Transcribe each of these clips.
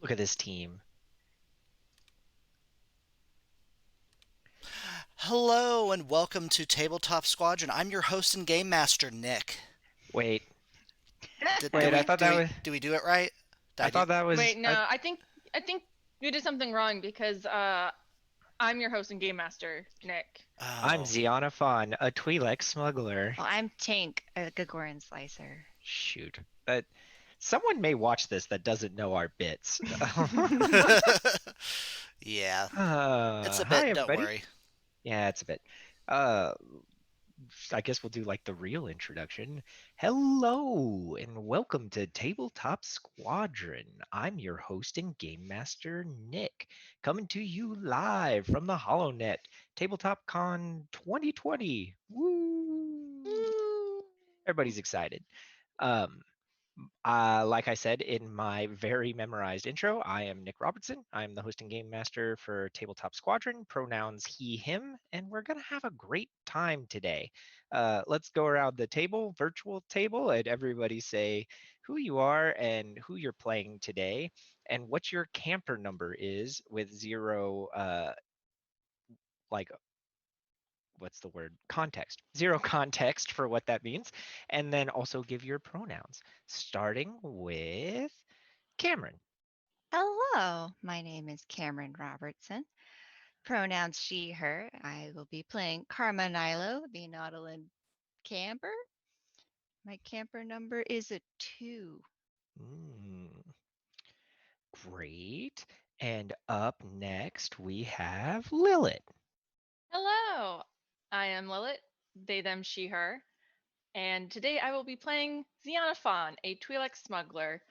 Look at this team. Hello and welcome to Tabletop Squadron. I'm your host and game master, Nick. Wait, Did, did wait. I we thought do that we was. do we do it right? Did I I do? thought that was. Wait, no, I think you did something wrong because I'm your host and game master, Nick. I'm Oh, Xenophon, a Twi'lek smuggler. Well, I'm Tink, a Gagorian slicer. Shoot. That someone may watch this that doesn't know our bits. yeah. It's a Hi bit. Don't everybody. worry. Yeah, it's a bit. Uh, I guess we'll do like the real introduction. Hello and welcome to Tabletop Squadron. I'm your host and game master, Nick, coming to you live from the HoloNet, Tabletop Con 2020. Woo! Everybody's excited. Um, like I said in my very memorized intro, I am Nick Robertson. I'm the host and game master for Tabletop Squadron, pronouns he, him, and we're going to have a great time today. Let's go around the table, virtual table, and everybody say who you are and who you're playing today and what your camper number is with zero, like, what's the word? Context. Zero context for what that means. And then also give your pronouns, starting with Cameron. Hello, my name is Cameron Robertson. Pronouns she, her. I will be playing Karma Nilo, the Nautilin camper. My camper number is a 2. Mm, great. And up next, we have Lilith. Hello, I am Lilith, they, them, she, her, and today I will be playing Xenophon, a Twi'lek smuggler.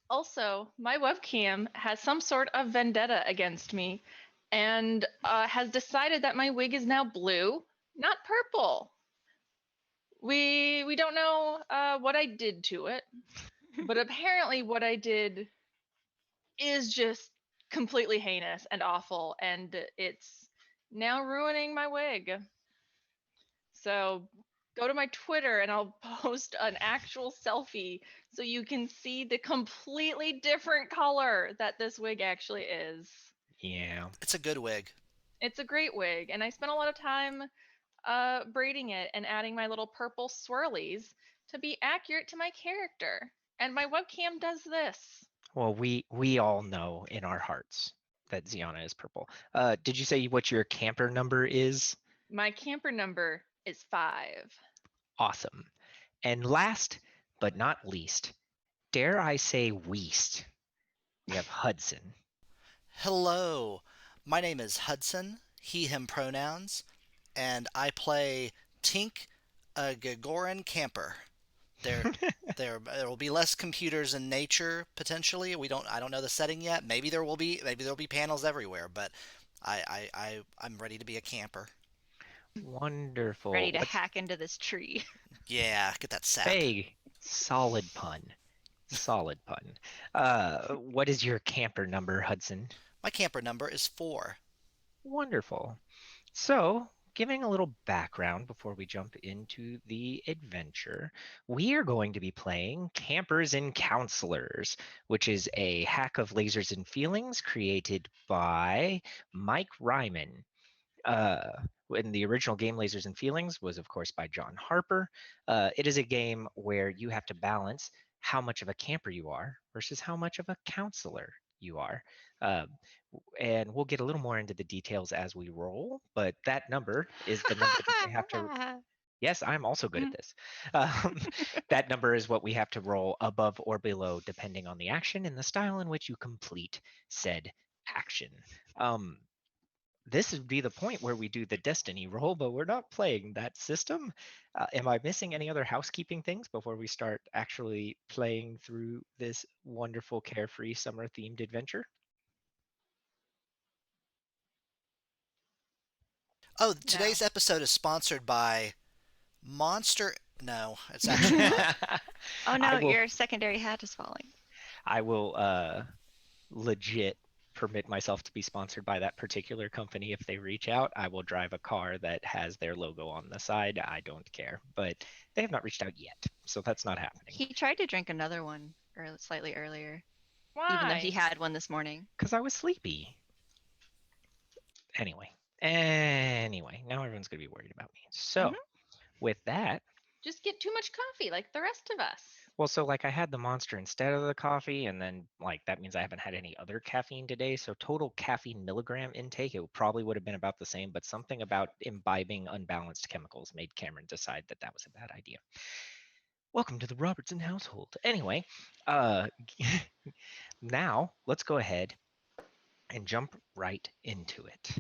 Also, my webcam has some sort of vendetta against me and has decided that my wig is now blue, not purple. We don't know what I did to it, but apparently what I did is just completely heinous and awful, and it's now ruining my wig. So go to my Twitter and I'll post an actual selfie so you can see the completely different color that this wig actually is. Yeah. It's a good wig. It's a great wig, and I spent a lot of time braiding it and adding my little purple swirlies to be accurate to my character. And my webcam does this. Well, we all know in our hearts that Ziana is purple. Did you say what your camper number is? My camper number is 5. Awesome. And last but not least, dare I say Weast, we have Hudson. Hello. My name is Hudson. He/him pronouns, and I play Tink, a Gagoran camper. There, there will be less computers in nature potentially. I don't know the setting yet. Maybe there will be panels everywhere. But I'm ready to be a camper. Wonderful. Ready to What's hack into this tree. Yeah, get that sap. Hey, solid pun. Solid pun. What is your camper number, Hudson? My camper number is 4. Wonderful. So, giving a little background before we jump into the adventure, we are going to be playing Campers and Counselors, which is a hack of lasers and feelings created by Mike Ryman. Uh, when the original game Lasers and Feelings was, of course, by John Harper. It is a game where you have to balance how much of a camper you are versus how much of a counselor you are. Uh, and we'll get a little more into the details as we roll, but that number is the number that we have to. Yes, I'm also good at this. Um, that number is what we have to roll above or below, depending on the action and the style in which you complete said action. Um, this would be the point where we do the destiny roll, but we're not playing that system. Am I missing any other housekeeping things before we start actually playing through this wonderful, carefree, summer themed adventure? Oh, No. today's episode is sponsored by Monster. No, it's actually not. Oh I no, will, your secondary hat is falling. I will legit permit myself to be sponsored by that particular company if they reach out. I will drive a car that has their logo on the side. I don't care, but they have not reached out yet, so that's not happening. He tried to drink another one slightly earlier. even though he Why? had one this morning. Because I was sleepy. Anyway, now everyone's going to be worried about me. So, with that, Just get too much coffee like the rest of us. well, so like I had the Monster instead of the coffee, and then like that means I haven't had any other caffeine today. So total caffeine milligram intake, it probably would have been about the same, but something about imbibing unbalanced chemicals made Cameron decide that that was a bad idea. Welcome to the Robertson household. Anyway, uh, now let's go ahead and jump right into it.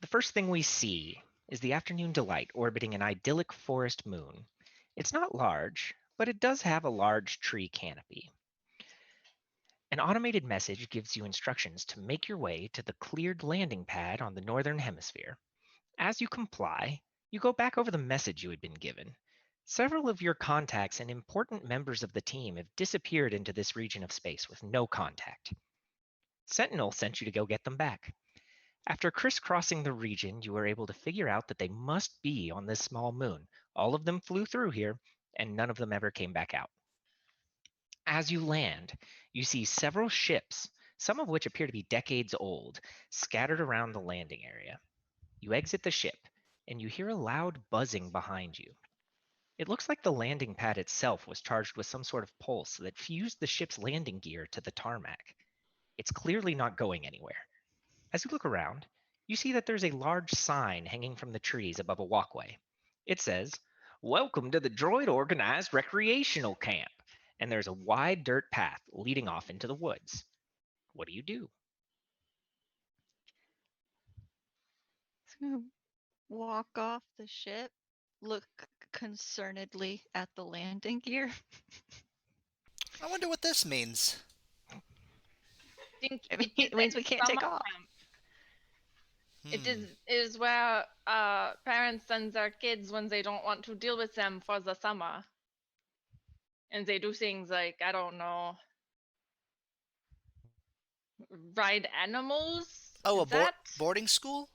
The first thing we see is the afternoon delight orbiting an idyllic forest moon. It's not large, but it does have a large tree canopy. An automated message gives you instructions to make your way to the cleared landing pad on the northern hemisphere. As you comply, you go back over the message you had been given. Several of your contacts and important members of the team have disappeared into this region of space with no contact. Sentinel sent you to go get them back. After crisscrossing the region, you were able to figure out that they must be on this small moon. All of them flew through here, and none of them ever came back out. As you land, you see several ships, some of which appear to be decades old, scattered around the landing area. You exit the ship, and you hear a loud buzzing behind you. It looks like the landing pad itself was charged with some sort of pulse that fused the ship's landing gear to the tarmac. It's clearly not going anywhere. As you look around, you see that there's a large sign hanging from the trees above a walkway. It says, "Welcome to the Droid Organized Recreational Camp." And there's a wide dirt path leading off into the woods. What do you do? He's gonna walk off the ship, look concernedly at the landing gear. I wonder what this means. Think I mean, it it means we a can't take summer off. camp. It Hmm. is where parents send their kids when they don't want to deal with them for the summer. And they do things like, I don't know, ride animals. Oh, Is that boarding school?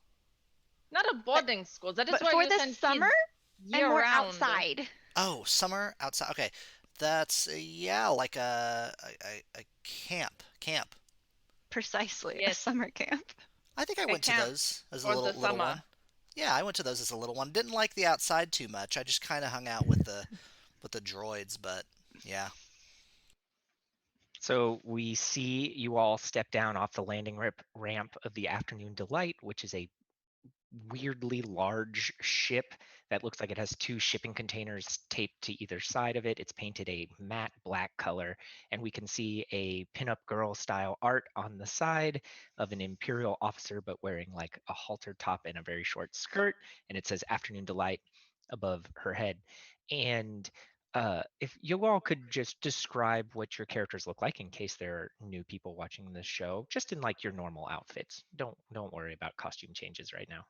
not a boarding school? That is But where for you the send summer kids and year more round. outside. Oh, summer outside. Okay, that's yeah, like a camp. Camp. Precisely, a Yes, summer camp. I think I a went to camp those as a for the little summer. one. Yeah, I went to those as a little one. Didn't like the outside too much. I just kind of hung out with the droids, but yeah. So we see you all step down off the landing ramp of the Afternoon Delight, which is a weirdly large ship that looks like it has two shipping containers taped to either side of it. It's painted a matte black color, and we can see a pinup girl style art on the side of an Imperial officer, but wearing like a halter top and a very short skirt, and it says Afternoon Delight above her head. And if you all could just describe what your characters look like in case there are new people watching this show, just in like your normal outfits. Don't worry about costume changes right now.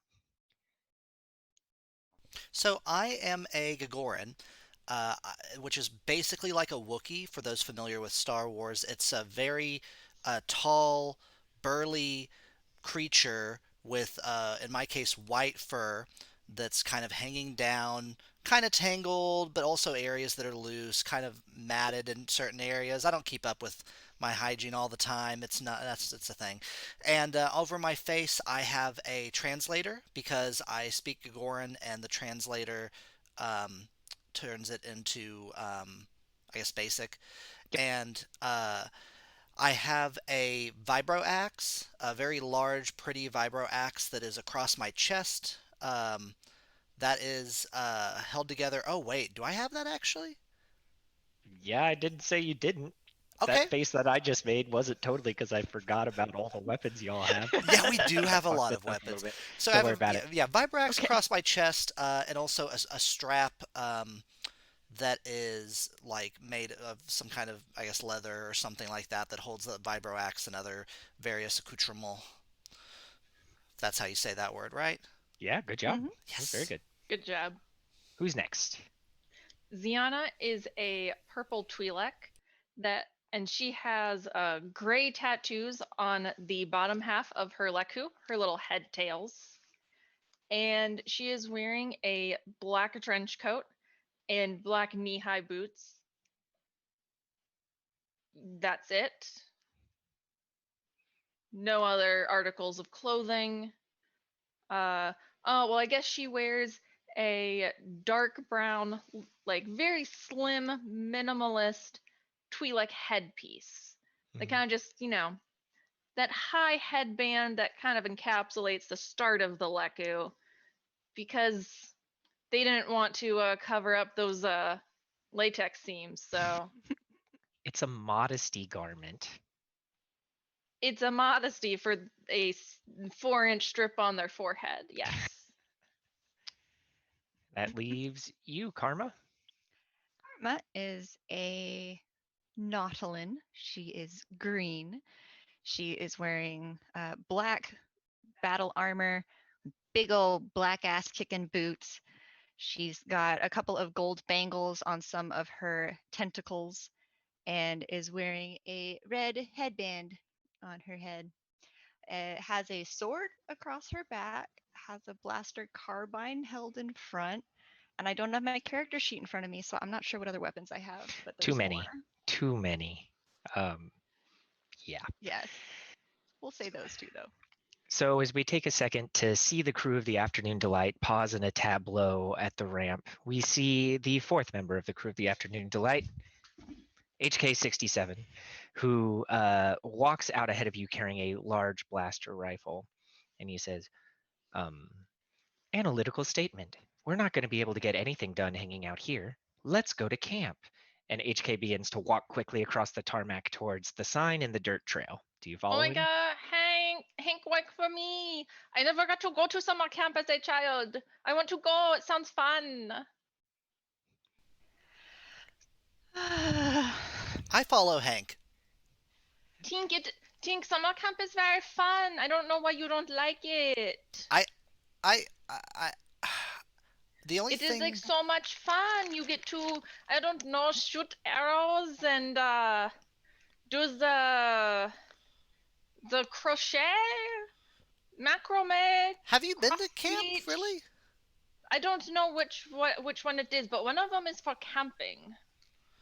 So I am a Gagoran, which is basically like a Wookiee. For those familiar with Star Wars, it's a very tall, burly creature with, in my case, white fur that's kind of hanging down, kind of tangled, but also areas that are loose, kind of matted in certain areas. I don't keep up with my hygiene all the time. It's not it's a thing. And over my face, I have a translator because I speak Gagoran, and the translator um, turns it into, I guess, basic. Yep. And I have a vibro axe, a very large, pretty vibro axe that is across my chest. That is held together. Oh, wait, do I have that actually? Yeah, I didn't say you didn't. That Okay. face that I just made wasn't totally because I forgot about all the weapons y'all have. Yeah, we do I have a fucked lot with of them a little weapons. bit. So I Don't have worry a, about yeah, it. yeah, vibro axe Okay. across my chest, and also a strap that is like made of some kind of, I guess, leather or something like that that holds the vibro axe and other various accoutrements. That's how you say that word, right? Yeah, good job. Hmm. That was very Yes. good. Good job. Who's next? Ziana is a purple Twi'lek and she has gray tattoos on the bottom half of her leku, her little head tails. And she is wearing a black trench coat and black knee-high boots. That's it. No other articles of clothing. Oh, well, I guess she wears a dark brown, like very slim, minimalist Twi'lek headpiece. That kind of just, that high headband that kind of encapsulates the start of the Leku, because they didn't want to cover up those latex seams. So It's a modesty garment. it's a modesty for a 4-inch strip on their forehead. Yes. That leaves you, Karma. Karma is a Nautilin. She is green. She is wearing black battle armor, big old black ass kicking boots. She's got a couple of gold bangles on some of her tentacles and is wearing a red headband on her head. It has a sword across her back, has a blaster carbine held in front, and I don't have my character sheet in front of me, so I'm not sure what other weapons I have, but Too there's more. many. Too many. Yeah. Yes. We'll say those two, though. So as we take a second to see the crew of the Afternoon Delight pause in a tableau at the ramp, we see the fourth member of the crew of the Afternoon Delight, HK-67, who walks out ahead of you carrying a large blaster rifle. And he says, analytical statement. We're not going to be able to get anything done hanging out here. Let's go to camp. And HK begins to walk quickly across the tarmac towards the sign in the dirt trail. Do you Oh follow my him? god, Hank, wait for me. I never got to go to summer camp as a child. I want to go. It sounds fun. I follow Hank. Tink, summer camp is very fun. I don't know why you don't like it. I the only It is thing like so much fun. You get to, I don't know, shoot arrows and do the crochet, macrame, have you been cross to camp, stitch. really? I don't know which one it is, but one of them is for camping.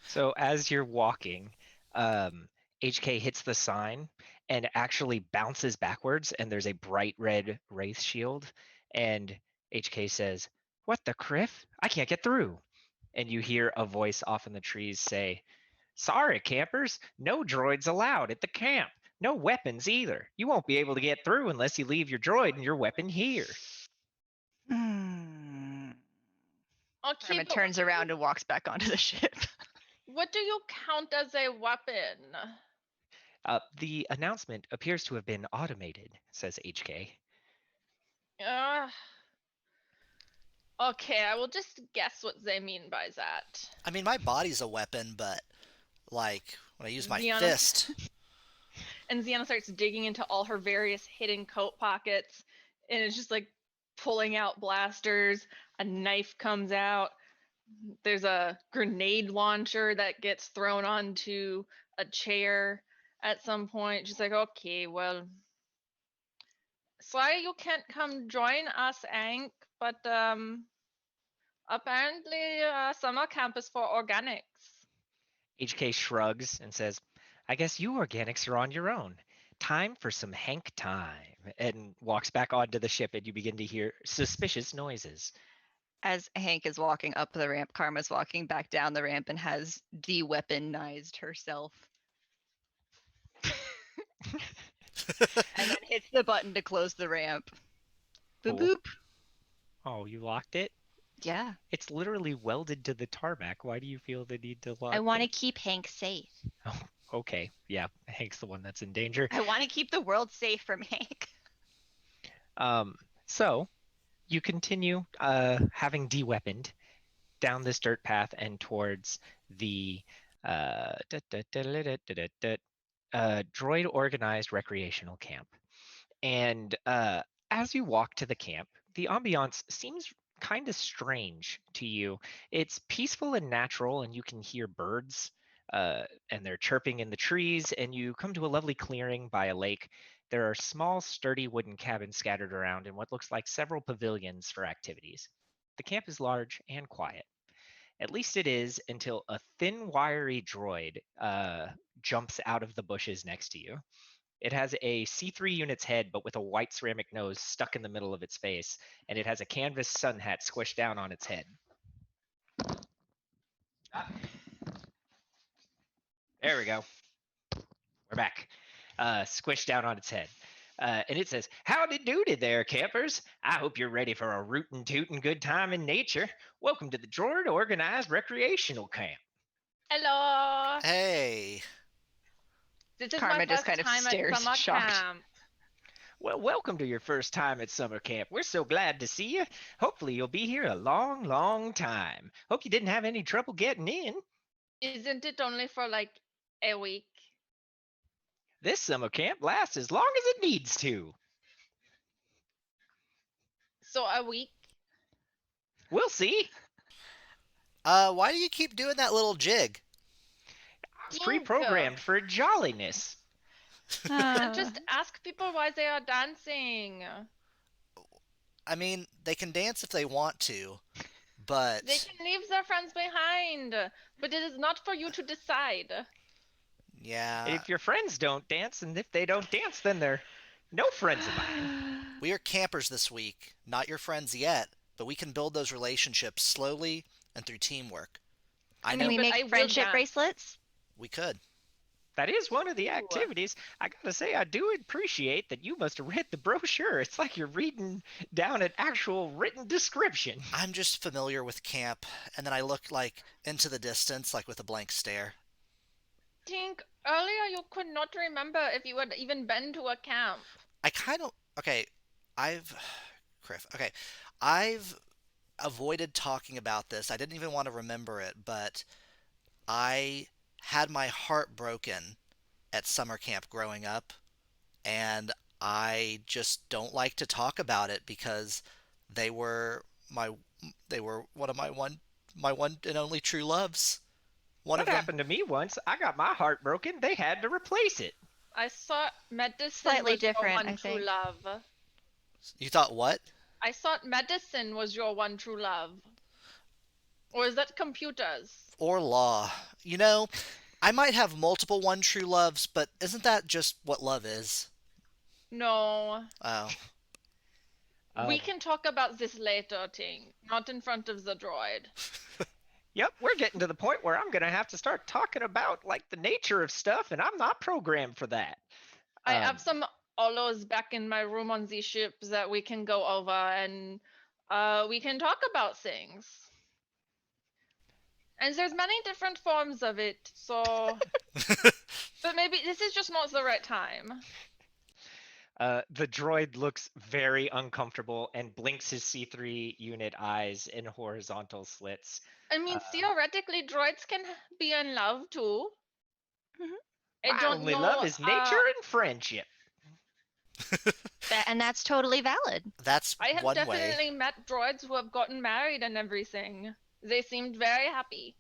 So as you're walking, HK hits the sign and actually bounces backwards, and there's a bright red wraith shield. And HK says, "What the criff? I can't get through." And you hear a voice off in the trees say, "Sorry, campers, no droids allowed at the camp. No weapons either. You won't be able to get through unless you leave your droid and your weapon here." Hmm. Okay, Carmen but turns around and walks back onto the ship. what do you count as a weapon? The announcement appears to have been automated, says HK. Uh, okay, I will just guess what they mean by that. I mean, my body's a weapon, but like when I use my Ziana fist. and Ziana starts digging into all her various hidden coat pockets, and it's just like pulling out blasters. A knife comes out. There's a grenade launcher that gets thrown onto a chair at some point. She's like, okay, well, sorry you can't come join us, Ank, but apparently summer camp is for organics. HK shrugs and says, "I guess you organics are on your own. Time for some Hank time," and walks back onto the ship, and you begin to hear suspicious noises. As Hank is walking up the ramp, Karma's walking back down the ramp and has de-weaponized herself. And then hits the button to close the ramp. Boop Cool. boop. Oh, you locked it? Yeah. It's literally welded to the tarmac. Why do you feel the need to lock I want to it? keep Hank safe. Oh, okay. Yeah, Hank's the one that's in danger. I want to keep the world safe from Hank. So you continue having de-weaponed down this dirt path and towards the droid organized recreational camp. And as you walk to the camp, the ambiance seems kind of strange to you. It's peaceful and natural, and you can hear birds and they're chirping in the trees. And you come to a lovely clearing by a lake. There are small, sturdy wooden cabins scattered around and what looks like several pavilions for activities. The camp is large and quiet. At least it is until a thin, wiry droid jumps out of the bushes next to you. It has a C3 unit's head, but with a white ceramic nose stuck in the middle of its face, and it has a canvas sun hat squished down on its head. There we go. We're back. Squished down on its head. And it says, "Howdy doody there, campers. I hope you're ready for a rootin' tootin' good time in nature. Welcome to the Droid Organized Recreational Camp." Hello. Hey. This is my Karma just first kind of time at stares, summer shocked. camp. Well, welcome to your first time at summer camp. We're so glad to see you. Hopefully you'll be here a long, long time. Hope you didn't have any trouble getting in. Isn't it only for like a week? This summer camp lasts as long as it needs to. So a week? We'll see. Why do you keep doing that little jig? It's pre-programmed for jolliness. Just ask people why they are dancing. I mean, they can dance if they want to, but They can leave their friends behind, but it is not for you to decide. yeah, If your friends don't dance, and if they don't dance, then they're no friends of mine. we are campers this week. Not your friends yet, but we can build those relationships slowly and through teamwork. I I know Can we but I make will friendship dance. bracelets? we could. That is one of the activities. I gotta say, I do appreciate that you must have read the brochure. It's like you're reading down an actual written description. I'm just familiar with camp, and then I look like into the distance, like with a blank stare. Tink, earlier you could not remember if you had even been to a camp. I kind of okay. I've Criff. Okay, I've avoided talking about this. I didn't even want to remember it, but I had my heart broken at summer camp growing up, and I just don't like to talk about it because they were my they were one of my one and only true loves. One That of them. happened to me once. I got my heart broken. They had to replace it. I thought medicine Slightly was your different, one I true think. love. You thought what? I thought medicine was your one true love. Or is that computers? Or law? You know, I might have multiple one true loves, but isn't that just what love is? No. Oh. We can talk about this later, Ting. Not in front of the droid. Yep, we're getting to the point where I'm gonna have to start talking about like the nature of stuff, and I'm not programmed for that. I have some olos back in my room on the ship that we can go over and we can talk about things. And there's many different forms of it, so but maybe this is just not the right time. The droid looks very uncomfortable and blinks his C3 unit eyes in horizontal slits. I mean, theoretically, droids can be in love too. Mhm. I My don't only know. love is nature and friendship. And that's totally valid. That's I have one way. definitely met droids who have gotten married and everything. They seemed very happy.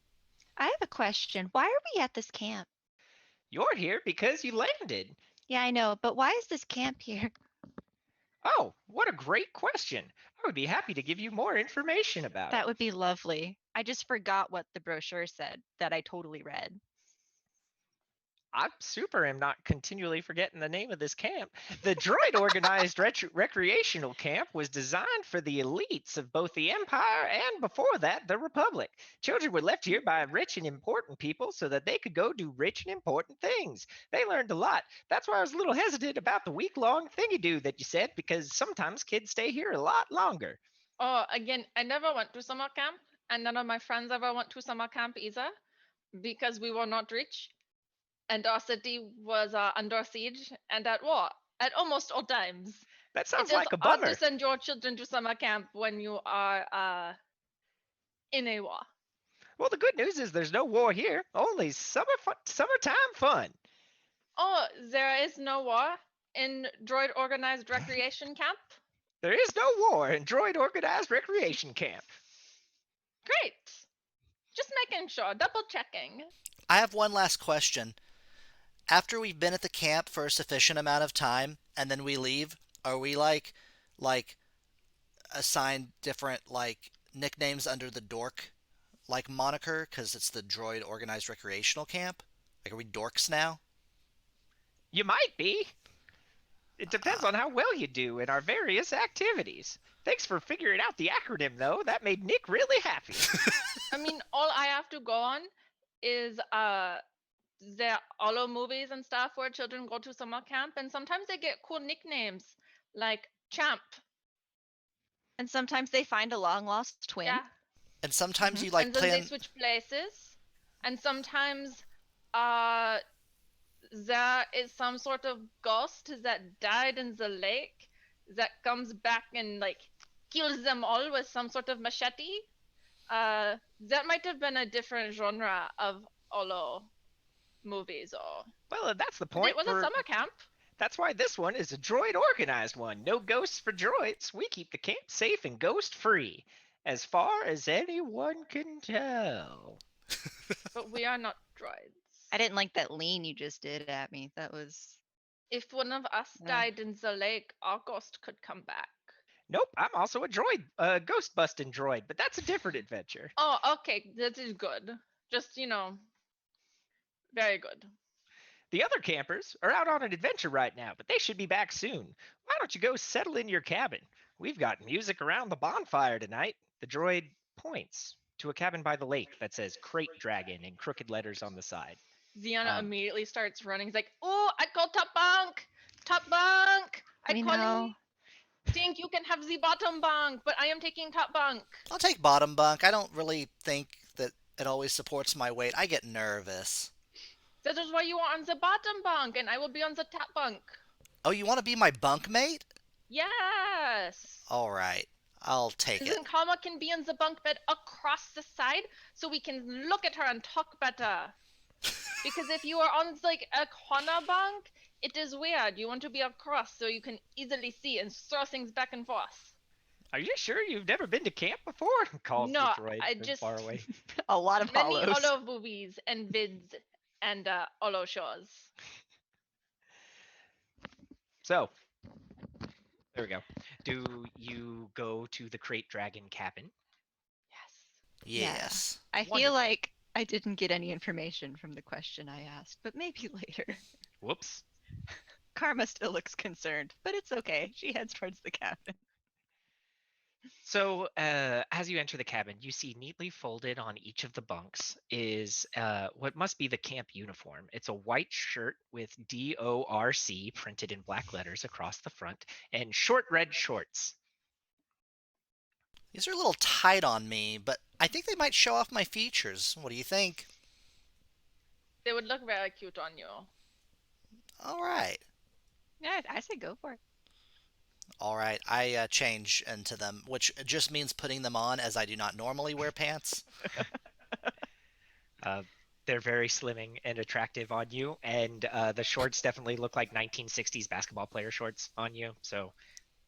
I have a question. Why are we at this camp? You're here because you landed. Yeah, I know, but why is this camp here? Oh, what a great question. I would be happy to give you more information about That it. would be lovely. I just forgot what the brochure said that I totally read. I super am not continually forgetting the name of this camp. The droid organized recreational camp was designed for the elites of both the Empire and before that, the Republic. Children were left here by rich and important people so that they could go do rich and important things. They learned a lot. That's why I was a little hesitant about the week-long thingy-do that you said, because sometimes kids stay here a lot longer. Oh, again, I never went to summer camp, and none of my friends ever went to summer camp either, because we were not rich, and our city was under siege and at war at almost all times. That It sounds is like a odd bummer. to send your children to summer camp when you are in a war. Well, the good news is there's no war here, only summertime fun. Oh, there is no war in droid organized recreation camp? There is no war in droid organized recreation camp. Great. Just making sure, double checking. I have one last question. After we've been at the camp for a sufficient amount of time and then we leave, are we like assigned different like nicknames under the dork like moniker because it's the Droid Organized Recreational Camp? Like, are we dorks now? You might be. It depends Uh, on how well you do in our various activities. Thanks for figuring out the acronym, though. That made Nick really happy. I mean, all I have to go on is the Olo movies and stuff where children go to summer camp, and sometimes they get cool nicknames like Champ. And sometimes they find a long lost twin. Yeah. and sometimes Mhm. you like And then they plan. switch places. And sometimes uh there is some sort of ghost that died in the lake that comes back and like kills them all with some sort of machete. That might have been a different genre of Olo movies, or Well, that's the but it point was a for. summer camp. That's why this one is a droid organized one. No ghosts for droids. We keep the camp safe and ghost free, as far as anyone can tell. But we are not droids. I didn't like that lean you just did at me. That was. If one of us died in the lake, our ghost could come back. Nope, I'm also a droid, a ghost busting droid, but that's a different adventure. Oh, okay, that is good. Just, very good. The other campers are out on an adventure right now, but they should be back soon. Why don't you go settle in your cabin? We've got music around the bonfire tonight. The droid points to a cabin by the lake that says Crate Dragon in crooked letters on the side. Ziana Um, immediately starts running. He's like, "Oh, I call top bunk, top bunk. I We call know. it. Think you can have the bottom bunk, but I am taking top bunk." I'll take bottom bunk. I don't really think that it always supports my weight. I get nervous. That is why you are on the bottom bunk, and I will be on the top bunk. Oh, you want to be my bunkmate? Yes. All right, I'll take And it. then Karma can be on the bunk bed across the side, so we can look at her and talk better. Because if you are on like a corner bunk, it is weird. You want to be across so you can easily see and throw things back and forth. are you sure you've never been to camp before? Calls No, the droid I from just far away. A lot of many hollows. Olo movies and vids and Olo shows. So, there we go. Do you go to the Crate Dragon cabin? Yes. Yes. I feel Wonderful. like I didn't get any information from the question I asked, but maybe later. Whoops. Karma still looks concerned, but it's okay. She heads towards the cabin. So, as you enter the cabin, you see neatly folded on each of the bunks is what must be the camp uniform. It's a white shirt with DORC printed in black letters across the front and short red shorts. These are a little tight on me, but I think they might show off my features. What do you think? They would look very cute on you. All right. Yeah, I say go for it. All right. I change into them, which just means putting them on as I do not normally wear pants. They're very slimming and attractive on you, and the shorts definitely look like 1960s basketball player shorts on you. So,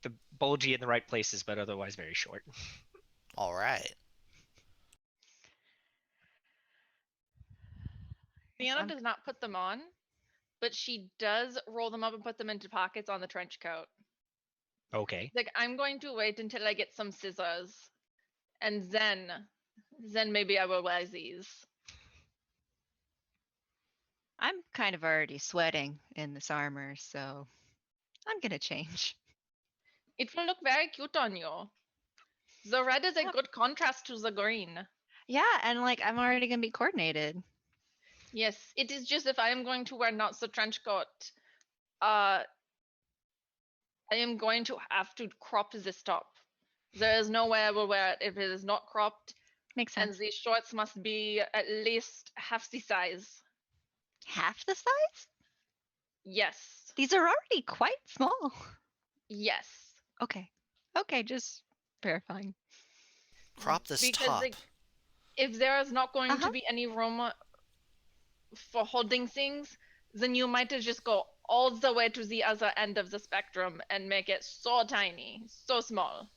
the bulgy in the right places, but otherwise very short. All right. Sienna does not put them on, but she does roll them up and put them into pockets on the trench coat. Okay. Like, I'm going to wait until I get some scissors, and then maybe I will wear these. I'm kind of already sweating in this armor, so I'm gonna change. It will look very cute on you. The red is a Yep. good contrast to the green. Yeah, and like I'm already gonna be coordinated. Yes, it is just if I am going to wear not the trench coat, I am going to have to crop this top. There is no way I will wear it if it is not cropped, Makes and sense. these shorts must be at least half the size. Half the size? Yes. These are already quite small. Yes. Okay. Okay, just verifying. Crop this Because top. like, if there is not going Uh-huh. to be any room for holding things, then you might as just go all the way to the other end of the spectrum and make it so tiny, so small.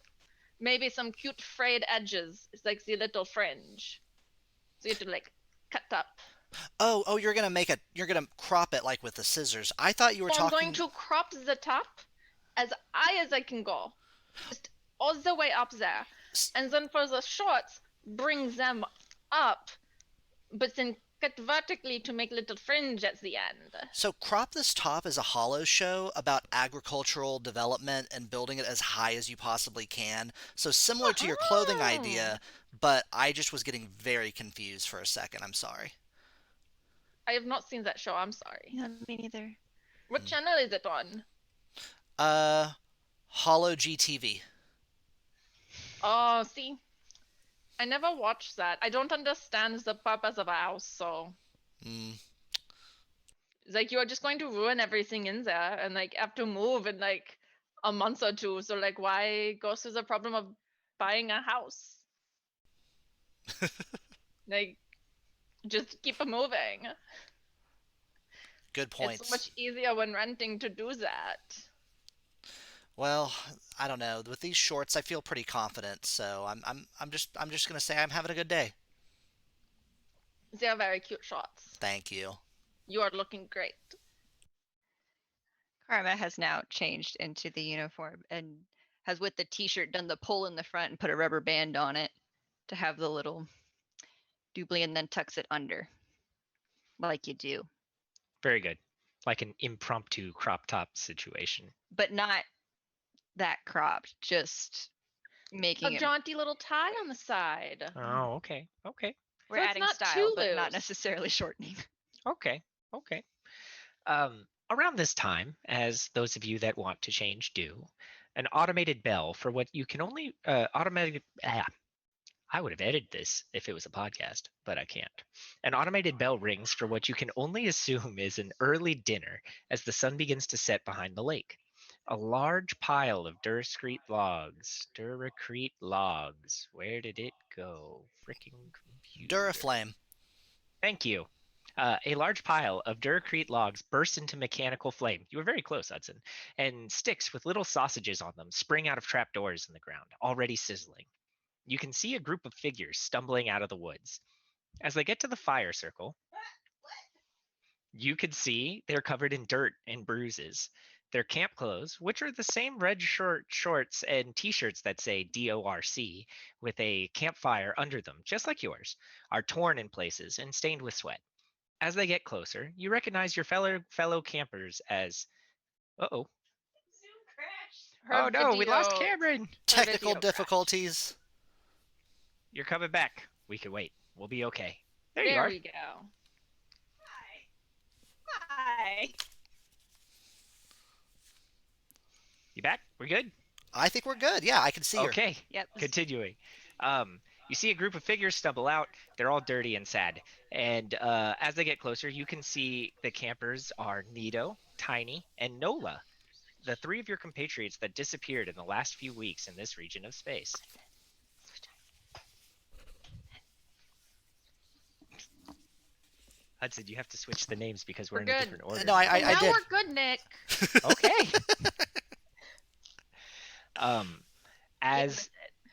Maybe some cute frayed edges. It's like the little fringe. So you have to like cut up. Oh, you're gonna crop it like with the scissors. I thought you were So I'm talking. going to crop the top as high as I can go. Just all the way up there. S- And then for the shorts, bring them up, but then cut vertically to make little fringe at the end. So, Crop This Top is a hollow show about agricultural development and building it as high as you possibly can. So, similar to your clothing Oh. idea, but I just was getting very confused for a second. I'm sorry. I have not seen that show. I'm sorry. Yeah, me neither. What Hmm. channel is it on? Hollow GTV. Oh, see, I never watched that. I don't understand the purpose of a house, so Mm. it's like you are just going to ruin everything in there and like have to move in like a month or two. So like, why go through the problem of buying a house? Like, just keep moving. Good It's so points. much easier when renting to do that. Well, I don't know. With these shorts, I feel pretty confident. So I'm just gonna say I'm having a good day. They are very cute shots. Thank you. You are looking great. Karma has now changed into the uniform and has, with the t-shirt, done the pull in the front and put a rubber band on it to have the little doobly, and then tucks it under like you do, Very good. Like an impromptu crop top situation. but not that cropped, just A making it. jaunty little tie on the side. Oh, okay. Okay. We're So it's adding not style, too but not loose. necessarily shortening. Okay. Okay. Around this time, as those of you that want to change do, an automated bell for what you can only automatic. I would have edited this if it was a podcast, but I can't. An automated bell rings for what you can only assume is an early dinner as the sun begins to set behind the lake. A large pile of Duracrete logs. Duracrete logs. Where did it go? Frickin' computer. Duraflame. Thank you. A large pile of Duracrete logs bursts into mechanical flame. You were very close, Hudson. And sticks with little sausages on them spring out of trapdoors in the ground, already sizzling. You can see a group of figures stumbling out of the woods. As they get to the fire circle, you can see they're covered in dirt and bruises. Their camp clothes, which are the same red shorts and t-shirts that say DORC with a campfire under them, just like yours, are torn in places and stained with sweat. As they get closer, you recognize your fellow campers as uh-oh. Her Oh no, we lost video. Cameron. Her Technical video crashed. difficulties. You're coming back. We can wait. We'll be okay. There you There are. we go. Hi. You back? We're good? I think we're good. Yeah, I can see her. Okay. Yep. Continuing. You see a group of figures stumble out. They're all dirty and sad. And as they get closer, you can see the campers are Nito, Tiny, and Nola, the three of your compatriots that disappeared in the last few weeks in this region of space. Hudson, you have to switch the names because we're in a good. different order. No, I now did. we're good, Nick. Okay. As Get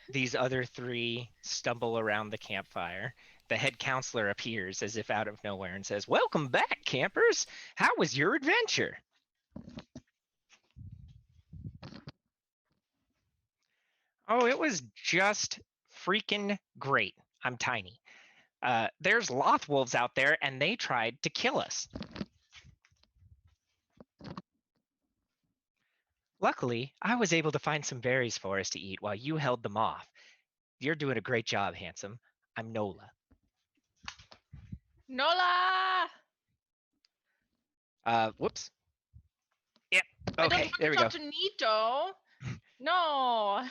with these other three stumble around the campfire, the head counselor appears as if out of nowhere and says, "Welcome back, campers. How was your adventure?" Oh, it was just freaking great. I'm Tiny. There's loth wolves out there, and they tried to kill us. Luckily, I was able to find some berries for us to eat while you held them off. You're doing a great job, handsome. I'm Nola. Nola! Whoops. Yep. I don't Okay, want there to we go. talk to Nito. No.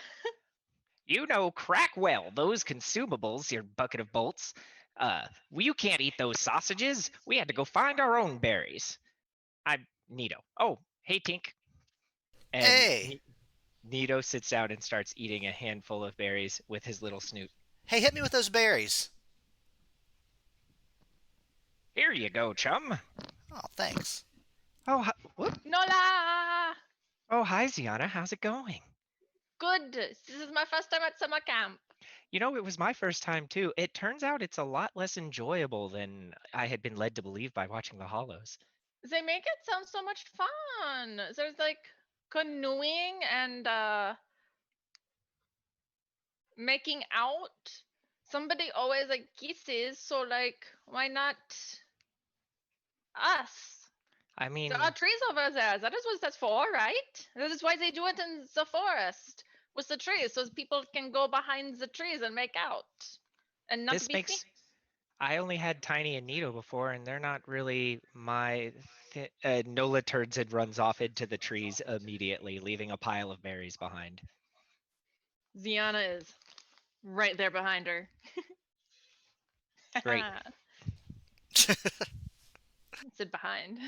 You know crack well those consumables, your bucket of bolts. Well, you can't eat those sausages. We had to go find our own berries. I'm Nito. Oh, hey, Tink. And Hey, Nito sits down and starts eating a handful of berries with his little snoot. hey, hit me with those berries. Here you go, chum. Oh, thanks. Oh, whoop. Nola! Oh, hi, Ziana. How's it going? Good. This is my first time at summer camp. You know, it was my first time too. It turns out it's a lot less enjoyable than I had been led to believe by watching the Hollows. They make it sound so much fun. There's like canoeing and making out. somebody always like kisses, so like why not us? I There are mean, trees over there. That is what that's for, right? That is why they do it in the forest with the trees, so people can go behind the trees and make out and not this be seen. makes. I only had Tiny and Nito before, and they're not really my. Nola turns and runs off into the trees immediately, leaving a pile of berries behind. Ziana is right there behind her. Great. Sit behind.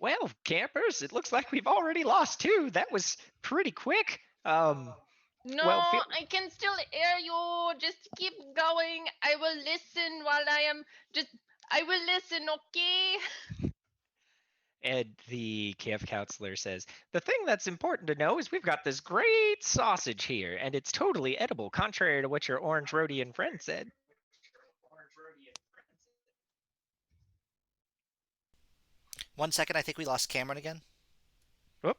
Well, campers, it looks like we've already lost two. That was pretty quick. No, Well, I can still hear you. Just keep going. I will listen while I am just. I will listen, okay? and the camp counselor says, the thing that's important to know is we've got this great sausage here, and it's totally edible, contrary to what your orange Rhodian friend said. One second, I think we lost Cameron again. Whoop.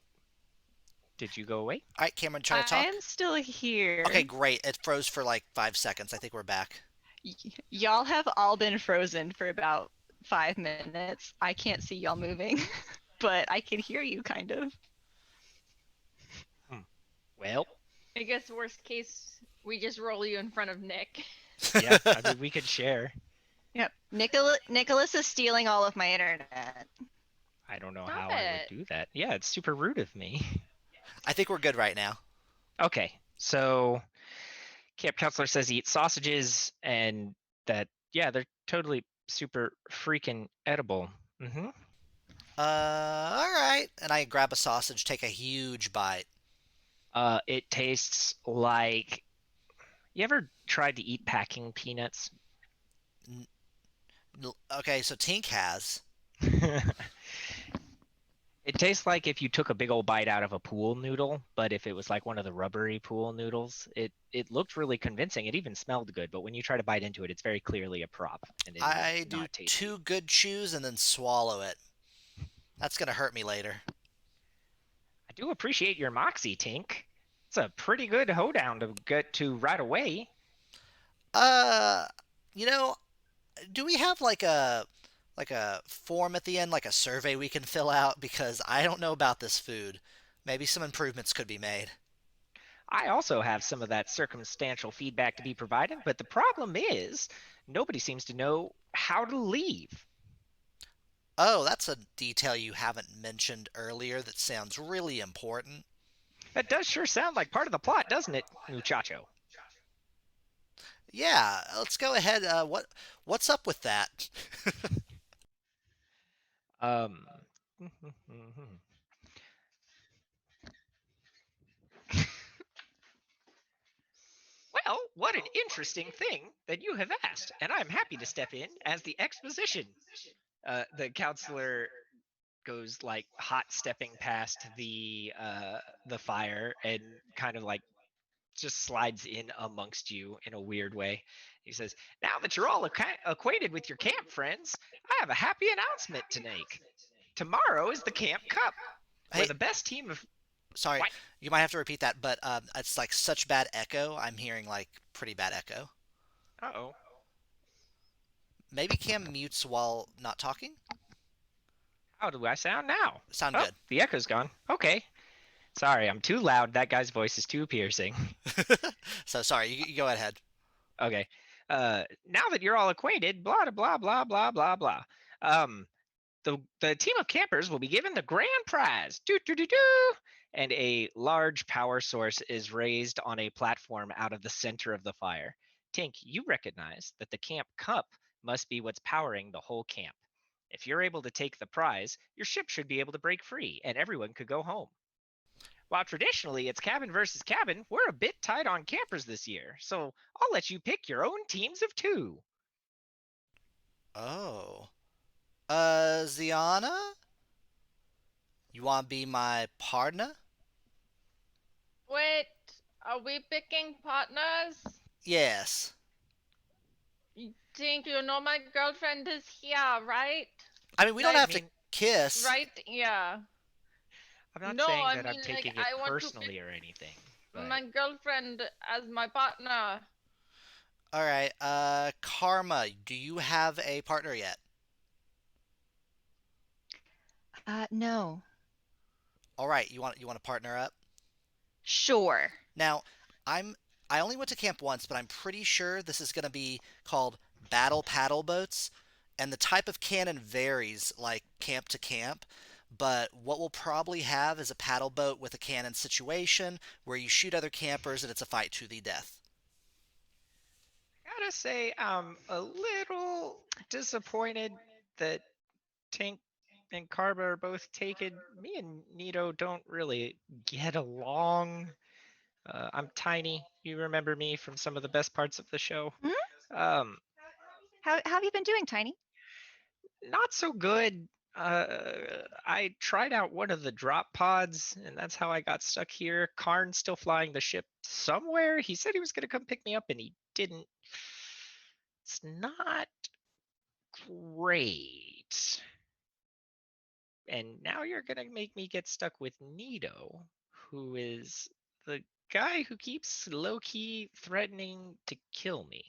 Did you go away? All right, Cameron, try to I talk. am still here. Okay, great. It froze for like 5 seconds. I think we're back. Y'all have all been frozen for about 5 minutes. I can't see y'all moving, but I can hear you kind of. Well, I guess worst case, we just roll you in front of Nick. yeah, I mean, we could share. Yep. Nicholas is stealing all of my internet. I don't know Stop how I would it. do that. Yeah, it's super rude of me. I think we're good right now. Okay, so camp counselor says he eats sausages and that, yeah, they're totally super freaking edible. Mm-hmm. All right. And I grab a sausage, take a huge bite. It tastes like. You ever tried to eat packing peanuts? Okay, so Tink has. It tastes like if you took a big old bite out of a pool noodle, but if it was like one of the rubbery pool noodles, it looked really convincing. It even smelled good, but when you try to bite into it, it's very clearly a prop, and it is I do not tasty. 2 good chews and then swallow it. That's gonna hurt me later. I do appreciate your moxie, Tink. It's a pretty good hoedown to get to right away. Uh, you know, do we have like a form at the end, like a survey we can fill out? Because I don't know about this food. Maybe some improvements could be made. I also have some of that circumstantial feedback to be provided, but the problem is nobody seems to know how to leave. Oh, that's a detail you haven't mentioned earlier that sounds really important. That does sure sound like part of the plot, doesn't it, muchacho? Yeah, let's go ahead. What's up with that? Um, well, what an interesting thing that you have asked, and I'm happy to step in as the exposition. The counselor goes like hot stepping past the fire and kind of like just slides in amongst you in a weird way. He says, now that you're all acquainted with your camp friends, I have a happy announcement to make. Tomorrow is the Camp Cup, where Hey, the best team of. sorry, What? you might have to repeat that, but it's like such bad echo. I'm hearing like pretty bad echo. Uh-oh. Maybe Cam mutes while not talking? How do I sound now? Sound Oh, good. the echo's gone. Okay. Sorry, I'm too loud. That guy's voice is too piercing. So sorry, you go ahead. Okay. Now that you're all acquainted, blah blah blah blah blah blah. Um, the team of campers will be given the grand prize. Do do do do. And a large power source is raised on a platform out of the center of the fire. Tink, you recognize that the camp cup must be what's powering the whole camp. If you're able to take the prize, your ship should be able to break free and everyone could go home. While traditionally it's cabin versus cabin, we're a bit tight on campers this year, so I'll let you pick your own teams of two. Oh. Ziana? You want to be my partner? Wait, are we picking partners? Yes. You think you know my girlfriend is here, right? I mean, we don't Like, I have to mean, kiss. right? Yeah. I'm not No, saying I that I'm mean, like, taking it I want to pick personally or anything, but my girlfriend as my partner. All right. Karma, do you have a partner yet? No. All right. You want to partner up? Sure. Now, I'm I only went to camp once, but I'm pretty sure this is going to be called battle paddle boats, and the type of cannon varies like camp to camp. But what we'll probably have is a paddle boat with a cannon situation where you shoot other campers and it's a fight to the death. Gotta say, I'm a little disappointed that Tank and Karma are both taken. Me and Nito don't really get along. I'm tiny. You remember me from some of the best parts of the show. Hmm? Um, How have you been doing, Tiny? Not so good. I tried out one of the drop pods, and that's how I got stuck here. Karn's still flying the ship somewhere. He said he was going to come pick me up, and he didn't. It's not great. And now you're going to make me get stuck with Nito, who is the guy who keeps low key threatening to kill me.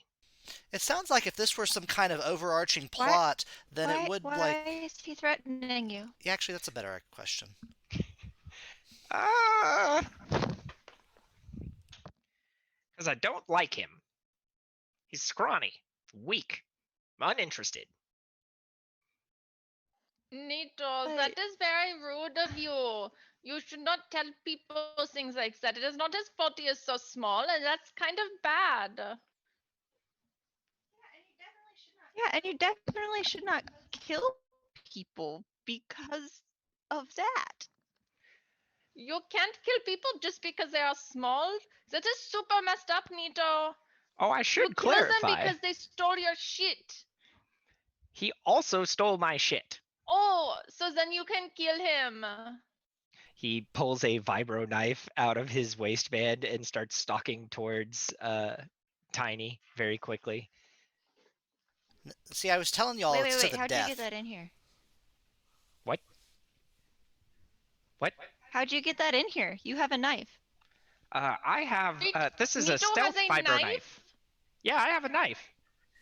It sounds like if this were some kind of overarching Why plot, then it would why is he threatening you? Yeah, actually, that's a better question. Ah, because I don't like him. He's scrawny, weak, uninterested. Nito, But that is very rude of you. You should not tell people things like that. It is not his fault he is so small, and that's kind of bad. yeah, and you definitely should not kill people because of that. You can't kill people just because they are small. That is super messed up, Nito. Oh, I You should kill them clarify. because they stole your shit. He also stole my shit. Oh, so then you can kill him. He pulls a vibro knife out of his waistband and starts stalking towards Tiny very quickly. See, I was telling y'all it's to Wait. the How'd you get death. that in here? What? What? How'd you get that in here? You have a knife. I have. This is a Nito has stealth a vibro knife. knife. Yeah, I have a knife.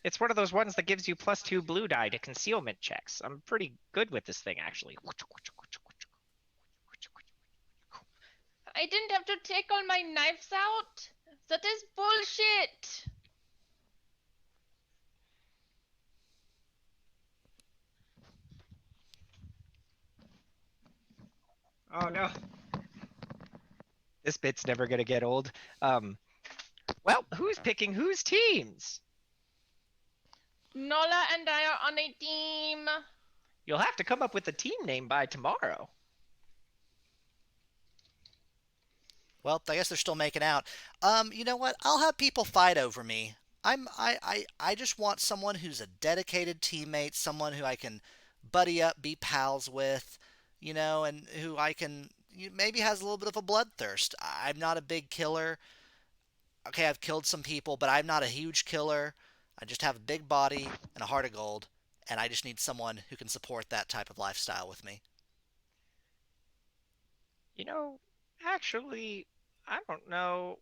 It's one of those ones that gives you +2 blue die to concealment checks. I'm pretty good with this thing, actually. I didn't have to take all my knives out. That is bullshit. Oh no. This bit's never gonna get old. Well, who's picking whose teams? Nola and I are on a team. You'll have to come up with a team name by tomorrow. Well, I guess they're still making out. You know what? I'll have people fight over me. I just want someone who's a dedicated teammate, someone who I can buddy up, be pals with, and who I can maybe has a little bit of a bloodthirst. I'm not a big killer. Okay, I've killed some people, but I'm not a huge killer. I just have a big body and a heart of gold, and I just need someone who can support that type of lifestyle with me. You know, actually, I don't know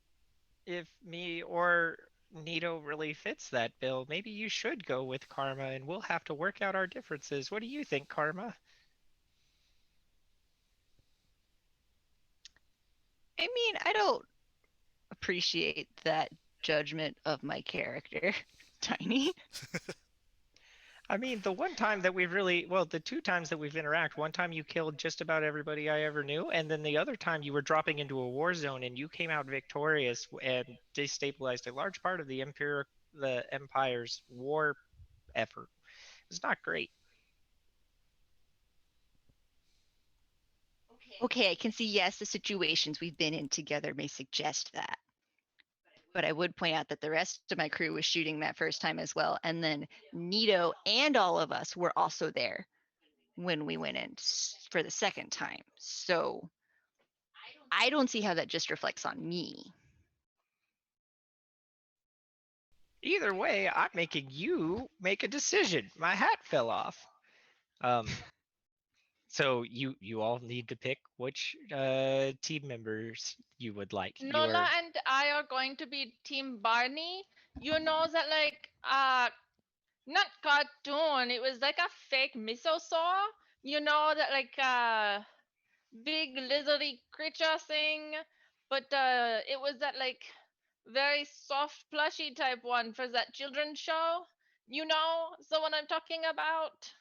if me or Nito really fits that bill. Maybe you should go with Karma and we'll have to work out our differences. What do you think, Karma? I mean, I don't appreciate that judgment of my character, Tiny. I mean, the one time that we've really, well, the two times that we've interacted, one time you killed just about everybody I ever knew, and then the other time you were dropping into a war zone and you came out victorious and destabilized a large part of the Empire's war effort. It was not great. Okay, I can see, yes, the situations we've been in together may suggest that. But I would point out that the rest of my crew was shooting that first time as well. And then Nito and all of us were also there when we went in for the second time. So I don't see how that just reflects on me. Either way, I'm making you make a decision. My hat fell off. Um, so you all need to pick which team members you would like. Nola and I are going to be Team Barney, You know that like not cartoon. It was like a fake miso You know that like big lizardy creature thing, but it was that like very soft plushy type one for that children's show. You know the one I'm talking about.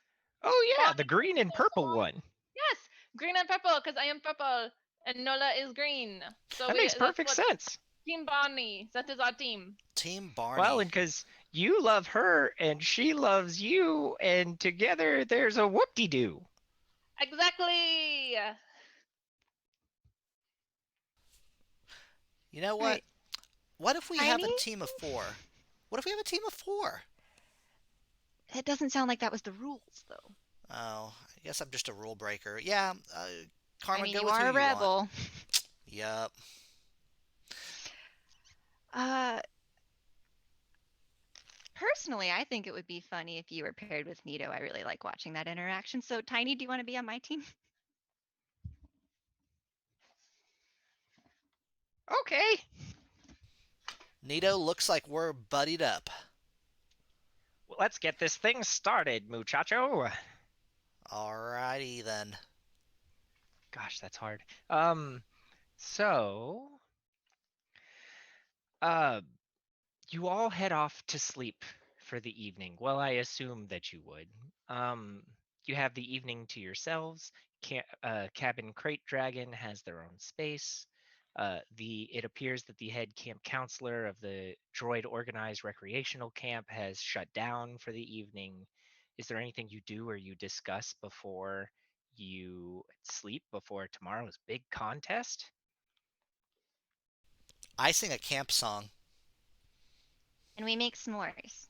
Oh yeah, the Bonnie green and purple Miso. one. Yes, green and purple because I am purple and Nola is green. So That we makes that's perfect what sense. Team Bonnie. That is our team. Team Well, Barney. and because you love her and she loves you, and together there's a whoop-de-doo. Exactly. You know All what? right, What if we have Tiny? a team of four? What if we have a team of four? It doesn't sound like that was the rules, though. Oh, I guess I'm just a rule breaker. Yeah, I Karma, mean, go you with who are a you want. rebel. Yup. Uh, Personally, I think it would be funny if you were paired with Nito. I really like watching that interaction. So, Tiny, do you want to be on my team? Okay. Nito, looks like we're buddied up. Well, let's get this thing started, muchacho. Alrighty then. Gosh, that's hard. So, uh, you all head off to sleep for the evening. Well, I assume that you would. Um, you have the evening to yourselves. Cabin Crate Dragon has their own space. It appears that the head camp counselor of the droid organized recreational camp has shut down for the evening. Is there anything you do or you discuss before you sleep before tomorrow's big contest? I sing a camp song. And we make s'mores.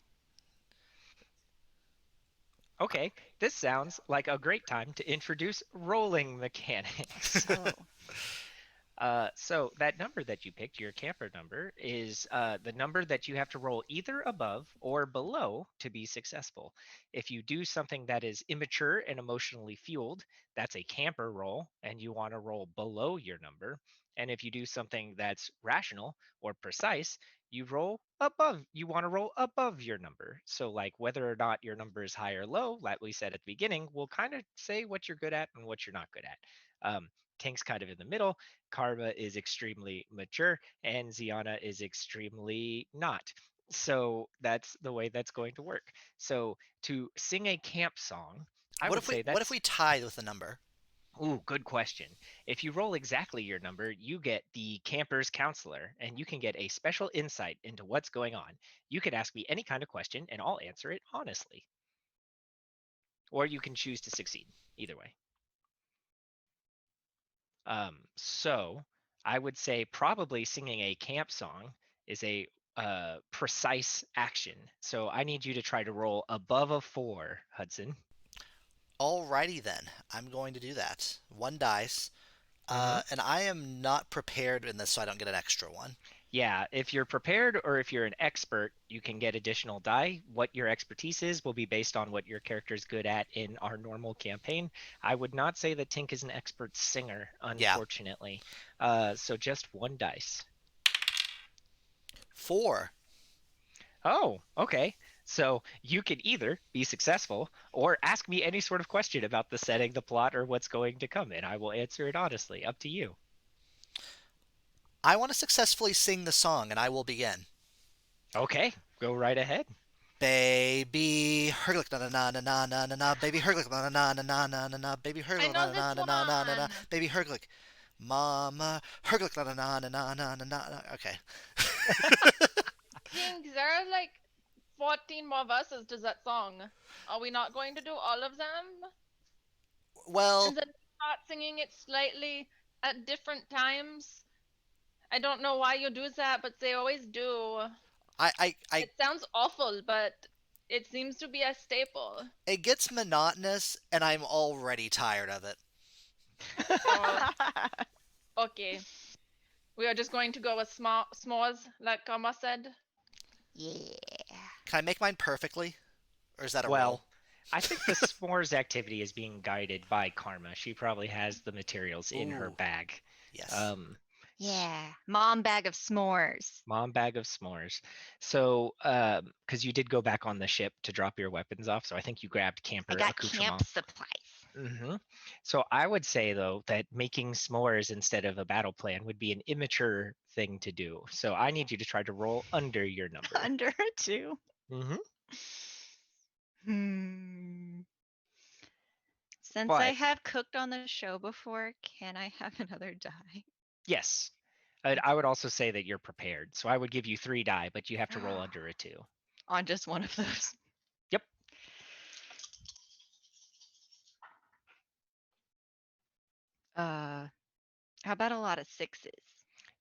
Okay, this sounds like a great time to introduce rolling mechanics. Oh, So that number that you picked, your camper number, is the number that you have to roll either above or below to be successful. If you do something that is immature and emotionally fueled, that's a camper roll, and you want to roll below your number. And if you do something that's rational or precise, you want to roll above your number. So, like whether or not your number is high or low, like we said at the beginning, will kind of say what you're good at and what you're not good at. Tank's kind of in the middle. Karma is extremely mature and Ziana is extremely not. So that's the way that's going to work. So to sing a camp song, I What would if we say what if that's we tied with a number? ooh, good question. If you roll exactly your number, you get the camper's counselor and you can get a special insight into what's going on. You could ask me any kind of question and I'll answer it honestly. Or you can choose to succeed. Either way. So I would say probably singing a camp song is a precise action. So I need you to try to roll above a 4, Hudson. Alrighty then. I'm going to do that. One dice. Hmm. And I am not prepared in this, so I don't get an extra one. Yeah, if you're prepared or if you're an expert, you can get additional die. What your expertise is will be based on what your character's good at in our normal campaign. I would not say that Tink is an expert singer, Yeah. unfortunately. So just one dice. 4. Oh, okay. So you can either be successful or ask me any sort of question about the setting, the plot, or what's going to come, and I will answer it honestly. Up to you. I want to successfully sing the song, and I will begin. Okay, go right ahead. Baby Herglick na na na na na na na na Baby Herglick na na na na na na na Baby I Herglick know na na this na na na na na one. Baby Herglick Mama Herglick na na na na na na na Okay. Think there are like 14 more verses to that song. Are we not going to do all of them? Well, And then start singing it slightly at different times? I don't know why you do that, but they always do. I It sounds awful, but it seems to be a staple. it gets monotonous and I'm already tired of it. Oh, okay. We are just going to go with s'mores, like Kama said. yeah. Can I make mine perfectly? Or is that a Well, roll? I think the s'mores activity is being guided by Karma. She probably has the materials in her Ooh, bag. yes. Um, Yeah. Mom bag of s'mores. Mom bag of s'mores. So, because you did go back on the ship to drop your weapons off, so I think you grabbed I camper got camp accoutrement. supplies. So I would say though that making s'mores instead of a battle plan would be an immature thing to do. So I need you to try to roll under your number. Under a 2. hmm Hmm. Since I But have cooked on the show before, can I have another die? yes, Okay. I would also say that you're prepared. So I would give you 3 die, but you have to roll under a 2. On just one of those. Yep. Uh, how about a lot of 6s?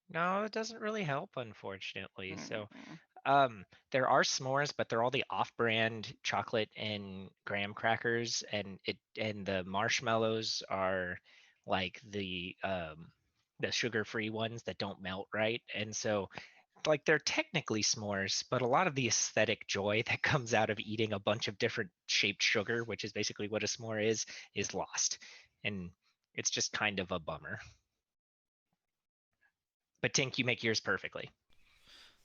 No, it doesn't really help, unfortunately. So Mm. there are s'mores, but they're all the off-brand chocolate and graham crackers, and the marshmallows are like the sugar-free ones that don't melt right. And so like they're technically s'mores, but a lot of the aesthetic joy that comes out of eating a bunch of different shaped sugar, which is basically what a s'more is lost. And it's just kind of a bummer. But Tink, you make yours perfectly.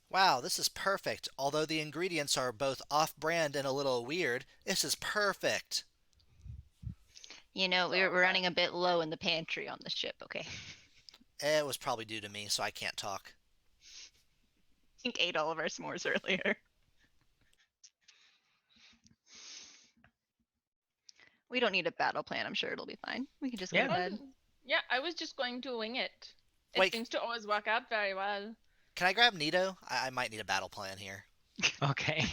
Wow, this is perfect. Although the ingredients are both off-brand and a little weird, this is perfect. You know, we're running a bit low in the pantry on the ship, okay? It was probably due to me, so I can't talk. I think ate all of our s'mores earlier. We don't need a battle plan. I'm sure it'll be fine. We can just go to Yeah. bed. Yeah, I was just going to wing it. It Wait, seems to always work out very well. can I grab Nito? I might need a battle plan here. Okay.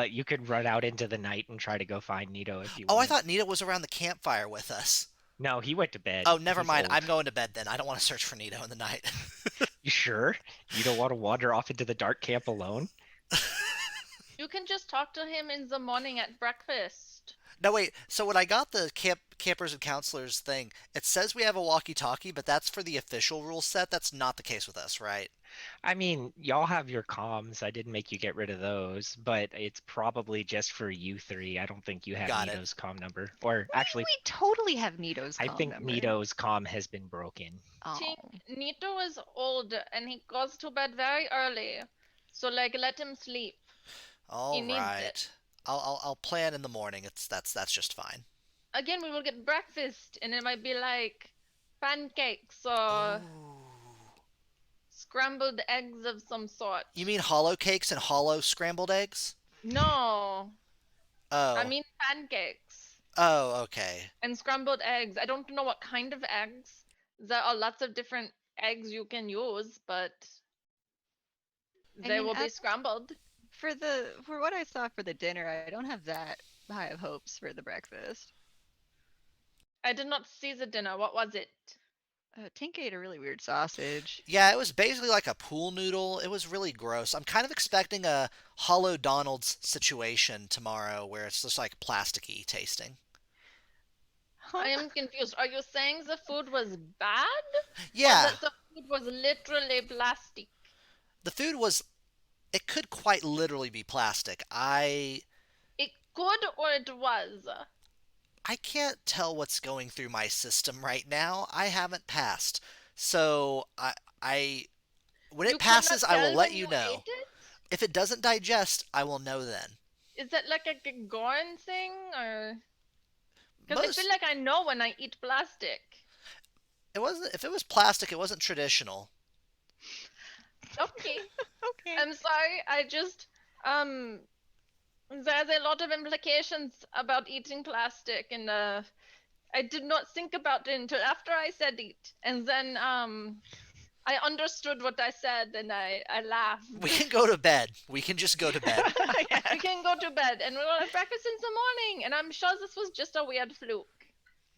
You could run out into the night and try to go find Nito if you Oh, I want. thought Nito was around the campfire with us. No, he went to bed. Oh, never He's mind. old. I'm going to bed then. I don't want to search for Nito in the night. You sure? You don't want to wander off into the dark camp alone? You can just talk to him in the morning at breakfast. No, wait. So when I got the campers and counselors thing, it says we have a walkie-talkie, but that's for the official rule set. That's not the case with us, right? I mean, y'all have your comms. I didn't make you get rid of those, but it's probably just for you three. I don't think you have Got it. Nito's comm number. Or We actually, totally have Nito's I comm think number. Nito's comm has been broken. Tink, Oh. Nito is old and he goes to bed very early. So like let him sleep. He All needs it. right. I'll plan in the morning. That's just fine. Again, we will get breakfast and it might be like pancakes or Oh. scrambled eggs of some sort. You mean hollow cakes and hollow scrambled eggs? No, I Oh. mean pancakes Oh, okay. and scrambled eggs. I don't know what kind of eggs. There are lots of different eggs you can use, but they will be scrambled. For what I saw for the dinner, I don't have that high of hopes for the breakfast. I did not see the dinner. What was it? Tink ate a really weird sausage. Yeah, it was basically like a pool noodle. It was really gross. I'm kind of expecting a Hollow Donald's situation tomorrow where it's just like plasticky tasting. I am confused. Are you saying the food was bad? Yeah, Or that the food was literally plastic? the food was, it could quite literally be plastic. It could or it was. I can't tell what's going through my system right now. I haven't passed. So I when You it could not passes, I will tell let when you you know. ate it? If it doesn't digest, I will know then. Is that like a Gagorn thing or? Because I feel Most like I know when I eat plastic. it wasn't if it was plastic, it wasn't traditional. Okay. Okay. I'm sorry. I just there's a lot of implications about eating plastic, and I did not think about it until after I said it, and then I understood what I said, and I laughed. We can go to bed. We can just go to bed. We can go to bed, and we will have breakfast in the morning. And I'm sure this was just a weird fluke.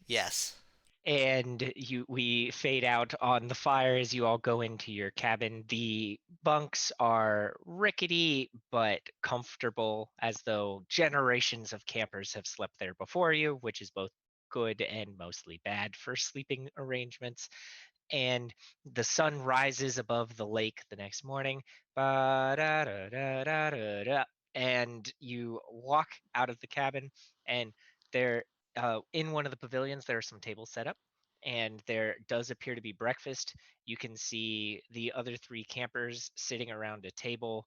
Yes. And we fade out on the fire as you all go into your cabin. The bunks are rickety but comfortable, as though generations of campers have slept there before you, which is both good and mostly bad for sleeping arrangements. And the sun rises above the lake the next morning. Ba-da-da-da-da-da-da. And you walk out of the cabin, and there, in one of the pavilions, there are some tables set up. and there does appear to be breakfast. You can see the other three campers sitting around a table.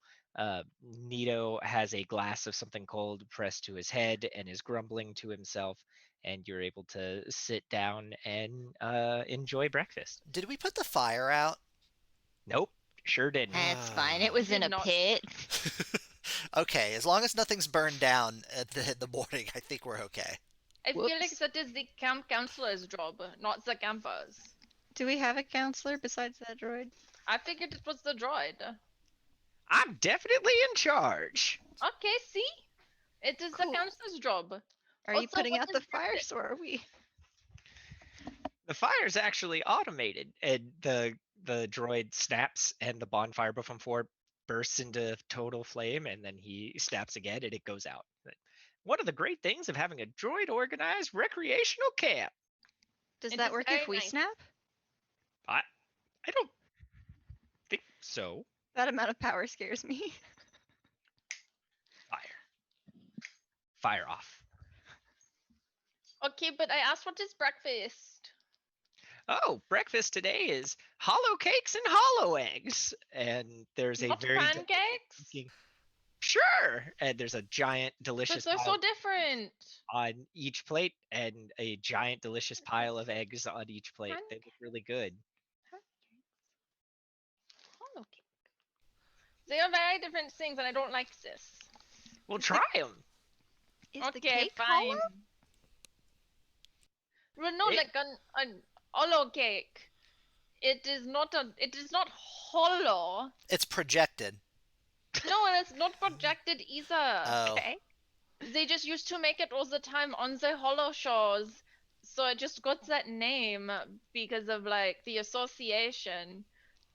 Nito has a glass of something cold pressed to his head and is grumbling to himself, and you're able to sit down and enjoy breakfast. Did we put the fire out? Nope, sure didn't. That's fine. It was Did in a not. pit. Okay, as long as nothing's burned down in the morning, I think we're okay. I feel like Whoops. that is the camp counselor's job, not the campers. Do we have a counselor besides that droid? I figured it was the droid. I'm definitely in charge. Okay, see? It is Cool. the counselor's job. Are you Also, putting what out the is fires, or are we? The fire's actually automated, and the droid snaps, and the bonfire before bursts into total flame, and then he snaps again, and it goes out. One of the great things of having a droid organized recreational camp. Does It that is work very if we nice. snap? I don't think so. That amount of power scares me. Fire off. Okay, but I asked what is breakfast. Oh, breakfast today is hollow cakes and hollow eggs, and there's a Not very pancakes? sure, and there's a giant But delicious they're pile so different. on each plate, and a giant delicious pile of eggs on each plate. They look really good. Hollow cake. They are very different things, and I don't like this. Well, try them. Is the Okay, cake fine. hollow? Well, no, It- like an hollow cake. It is not hollow. It's projected. No, and it's not projected either. Oh. Okay. They just used to make it all the time on the hollow shows, so it just got that name because of like the association.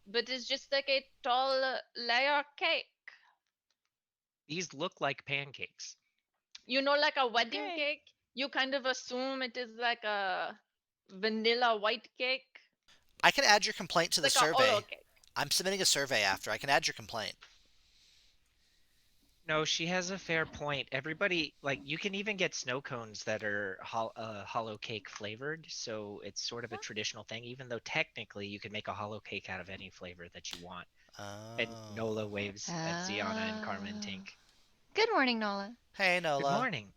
But it's just like a tall layer cake. These look like pancakes. You know, like a wedding Okay. cake, you kind of assume it is like a vanilla white cake. I can add your complaint to the Like a survey. Oreo cake. I'm submitting a survey after. I can add your complaint. No, she has a fair point. Everybody, like, you can even get snow cones that are hollow cake flavored, so it's sort of a traditional thing, even though technically you can make a hollow cake out of any flavor that you want. And Oh. Nola waves at Ziana and Carmen and Ah. Tink. Good morning, Nola. Hey, Nola. Good morning.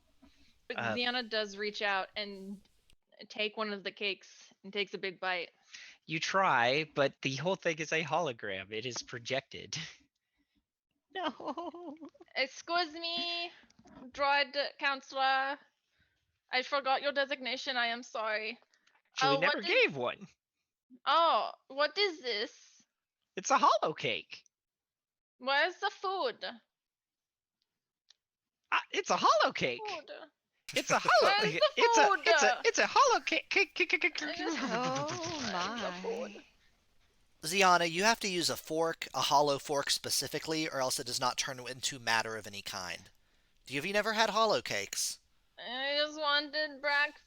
But Uh, Ziana does reach out and take one of the cakes and takes a big bite. You try, but the whole thing is a hologram. It is projected. No. Excuse me, droid counselor. I forgot your designation. I am sorry. Julie what never is- gave one. Oh, what is this? It's a hollow cake. Where's the food? It's a hollow cake. Food. It's a hollow. Where's the It's a hollow cake. Oh The my. food. Ziana, you have to use a fork, a hollow fork specifically, or else it does not turn into matter of any kind. Have you never had hollow cakes? I just wanted breakfast.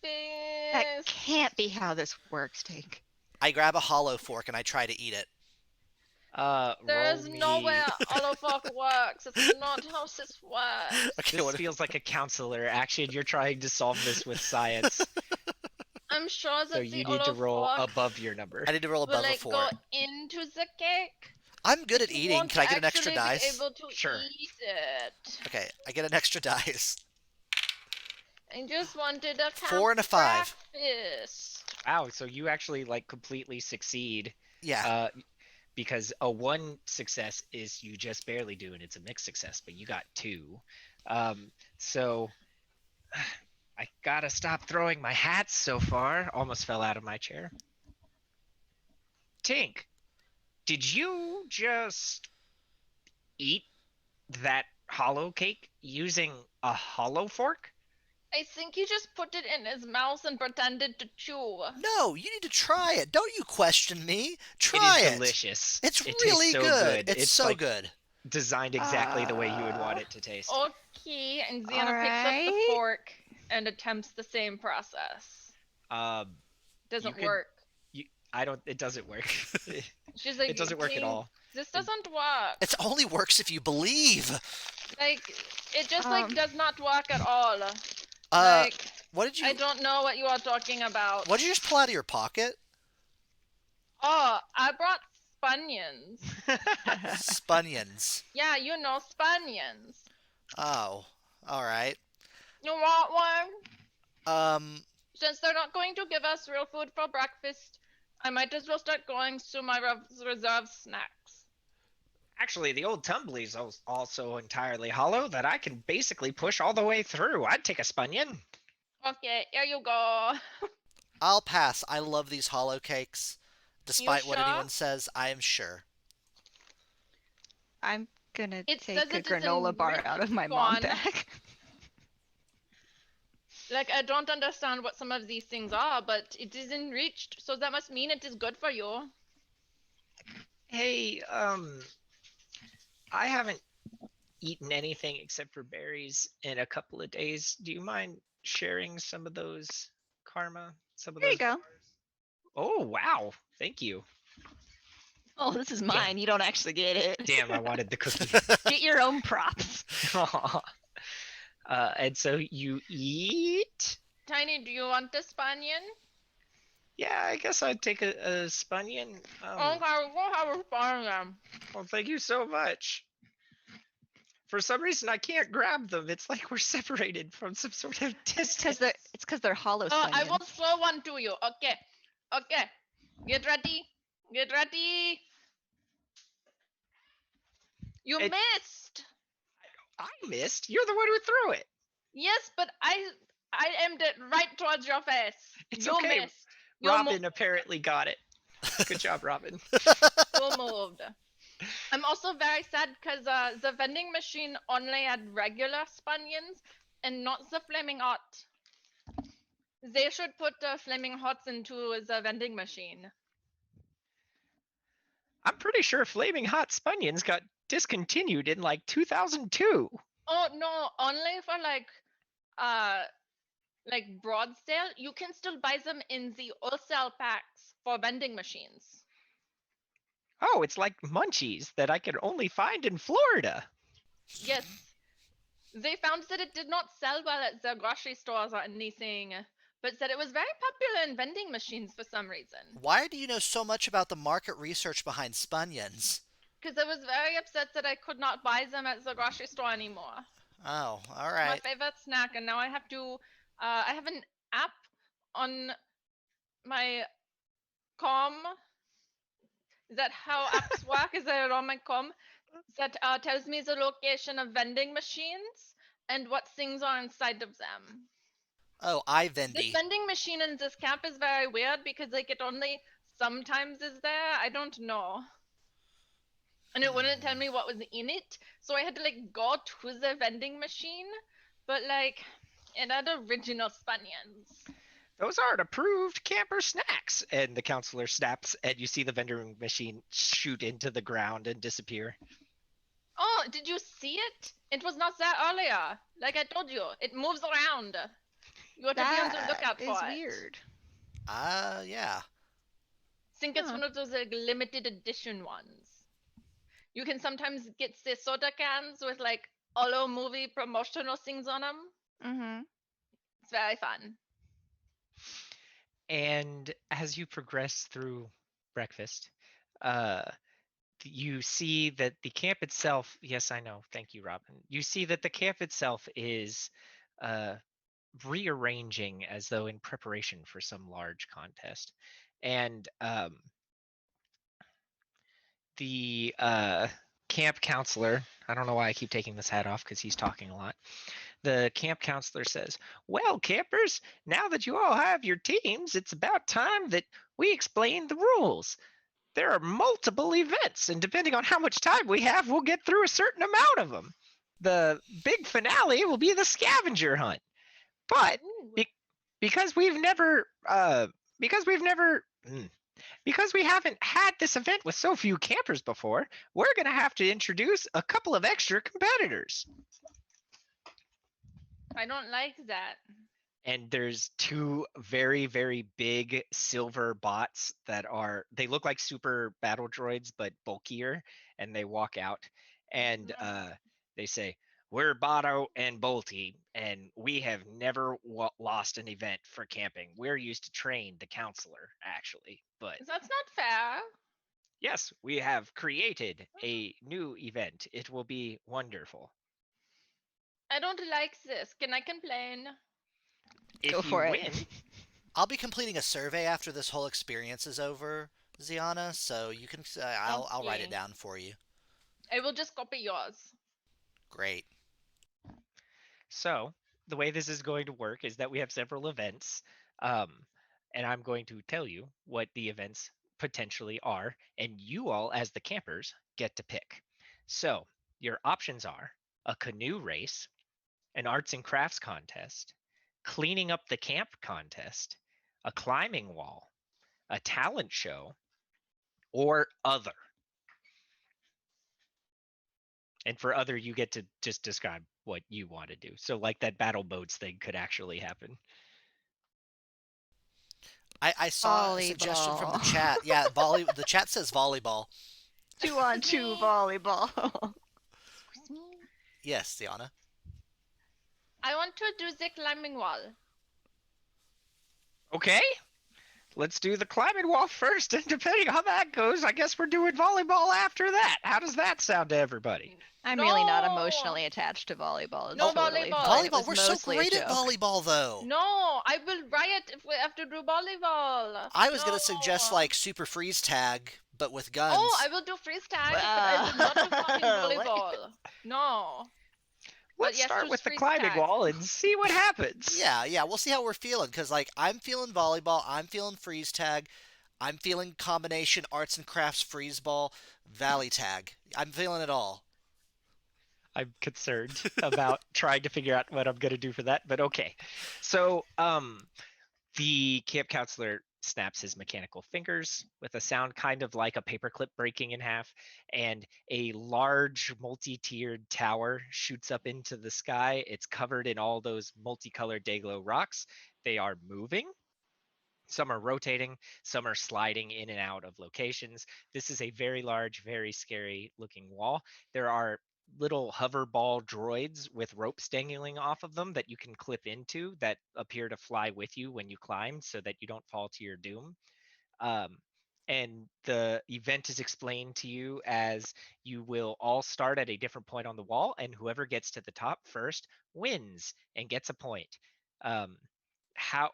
That can't be how this works, Tink. I grab a hollow fork and I try to eat it. There is Roll me. nowhere Holofuck works. It's not how this works. Okay, This what? feels like a counselor action. You're trying to solve this with science, I'm sure that so the you need to roll Holofuck above your number. I need to roll will above a like 4. go into the cake. I'm good at You eating. won't Can I get an extra actually be dice? able to Sure. eat it. Okay, I get an extra dice. I just wanted a 4 and a 5. breakfast. Wow, so you actually like completely succeed. Yeah. Because a 1 success is you just barely do, and it's a mixed success, but you got 2. So I gotta stop throwing my hats so far. Almost fell out of my chair. Tink, did you just eat that hollow cake using a hollow fork? I think he just put it in his mouth and pretended to chew. No, you need to try it. Don't you question me. Try It it. is delicious. It's It tastes really so good. It's so like good. designed exactly the way you would want it to taste. Okay, and Ziana picks up the Alright. fork and attempts the same process. Doesn't could- work. I don't. It doesn't work. She's like, It doesn't work at "Please, all. This doesn't work. It only works if you believe. Like, it just like Um. does not work at all. Uh, Like, What did you? I don't know what you are talking about. What did you just pull out of your pocket? Oh, I brought Spunions. Spunions. Yeah, you know Spunions. Oh, all right. You want one? Um, Since they're not going to give us real food for breakfast, I might as well start going to my reserve snacks. Actually, the old tumbly's also entirely hollow that I can basically push all the way through. I'd take a spunion. Okay, here you go. I'll pass. I love these hollow cakes. You Despite what sure? anyone says, I am sure. I'm gonna It says take a it is granola bar out of my mom enriched bag. Like, I don't understand what some of these things are, but it is enriched, so that must mean it is good for you. Hey, I haven't eaten anything except for berries in a couple of days. Do you mind sharing some of those, Karma? Some of There you those go. bars? Oh, wow. Thank you. Oh, this is Damn. mine. You don't actually get it. Damn, I wanted the cookie. Get your own props. And so you eat? Tiny, do you want a Spanion? Yeah, I guess I'd take a spunion. Okay, we'll have a Spanion. Well, thank you so much. For some reason, I can't grab them. It's like we're separated from some sort of distance. It's because they're hollow I will spunions. throw one to you. Okay. Okay. Get ready. Get ready. You missed. I missed. You're the one who threw it. Yes, but I aimed it right towards your face. It's You okay. missed. You Robin apparently got it. Good job, Robin. You moved. I'm also very sad because the vending machine only had regular Spunions and not the Flaming Hot. They should put Flaming Hots into the vending machine. I'm pretty sure Flaming Hot Spunions got discontinued in like 2002. Oh no, only for like broad sale. You can still buy them in the wholesale packs for vending machines. Oh, it's like munchies that I could only find in Florida. Yes. They found that it did not sell well at the grocery stores or anything, but said it was very popular in vending machines for some reason. Why do you know so much about the market research behind Spunions? Because I was very upset that I could not buy them at the grocery store anymore. Oh, all My right. favorite snack, and now I have to. I have an app on my com. Is that how apps work? Is that on my com? That tells me the location of vending machines and what things are inside of them. Oh, This iVendy. vending machine in this camp is very weird because like it only sometimes is there. I don't know. And it wouldn't tell me what was in it, so I had to like go to the vending machine, but like it had original Spunions. Those aren't approved camper snacks. And the counselor snaps, and you see the vending machine shoot into the ground and disappear. Oh, did you see it? It was not there earlier. Like I told you, it moves around. You have to be on the lookout for That is it. weird. Yeah. I think it's Huh. one of those like limited edition ones. You can sometimes get the soda cans with like Olo movie promotional things on them. Mm-hmm. It's very fun. And as you progress through breakfast, you see that the camp itself, yes, I know, thank you, Robin. You see that the camp itself is rearranging as though in preparation for some large contest. And the camp counselor, I don't know why I keep taking this hat off because he's talking a lot. The camp counselor says, "Well, campers, now that you all have your teams, it's about time that we explain the rules. There are multiple events, and depending on how much time we have, we'll get through a certain amount of them. The big finale will be the scavenger hunt. But be- because we've never because we haven't had this event with so few campers before, we're going to have to introduce a couple of extra competitors." I don't like that. And there's two very, very big silver bots that they look like super battle droids but bulkier, and they walk out and they say, we're Botto and Bolty, and we have never lost an event for camping. We're used to train the counselor, actually. But That's not fair. yes, we have created a new event. It will be wonderful. I don't like this. Can I complain? Go If you for it. win, I'll be completing a survey after this whole experience is over, Ziana. So you can, I'll write it Okay. down for you. I will just copy yours. Great. so the way this is going to work is that we have several events, um, and I'm going to tell you what the events potentially are, and you all, as the campers, get to pick. So your options are a canoe race, an arts and crafts contest, cleaning up the camp contest, a climbing wall, a talent show, or other. And for other, you get to just describe what you want to do. So, like that battle boats thing could actually happen. I saw a suggestion from the Volleyball. chat. Yeah, the chat says volleyball. 2-on-2 volleyball. Excuse me. Yes, Ziana. I want to do the climbing wall. Okay, let's do the climbing wall first. And depending on how that goes, I guess we're doing volleyball after that. How does that sound to everybody? I'm No! really not emotionally attached to volleyball. It's No totally volleyball. fine. It Volleyball. was We're so mostly a great at joke. volleyball, though. No, I will riot if we have to do volleyball. I was No. gonna suggest like super freeze tag, but with guns. Oh, I will do freeze tag, but I will not do fucking What? volleyball. No. But Let's yes, start do with the freeze climbing tag. wall and see what happens. Yeah, we'll see how we're feeling. Cause like I'm feeling volleyball, I'm feeling freeze tag, I'm feeling combination arts and crafts freeze ball, valley tag. I'm feeling it all. I'm concerned about trying to figure out what I'm going to do for that, but okay. So, the camp counselor snaps his mechanical fingers with a sound kind of like a paperclip breaking in half, and a large multi-tiered tower shoots up into the sky. It's covered in all those multicolored Dayglow rocks. They are moving. Some are rotating, some are sliding in and out of locations. This is a very large, very scary looking wall. There are little hover ball droids with ropes dangling off of them that you can clip into that appear to fly with you when you climb so that you don't fall to your doom. Um, and the event is explained to you as you will all start at a different point on the wall, and whoever gets to the top first wins and gets a point. Um,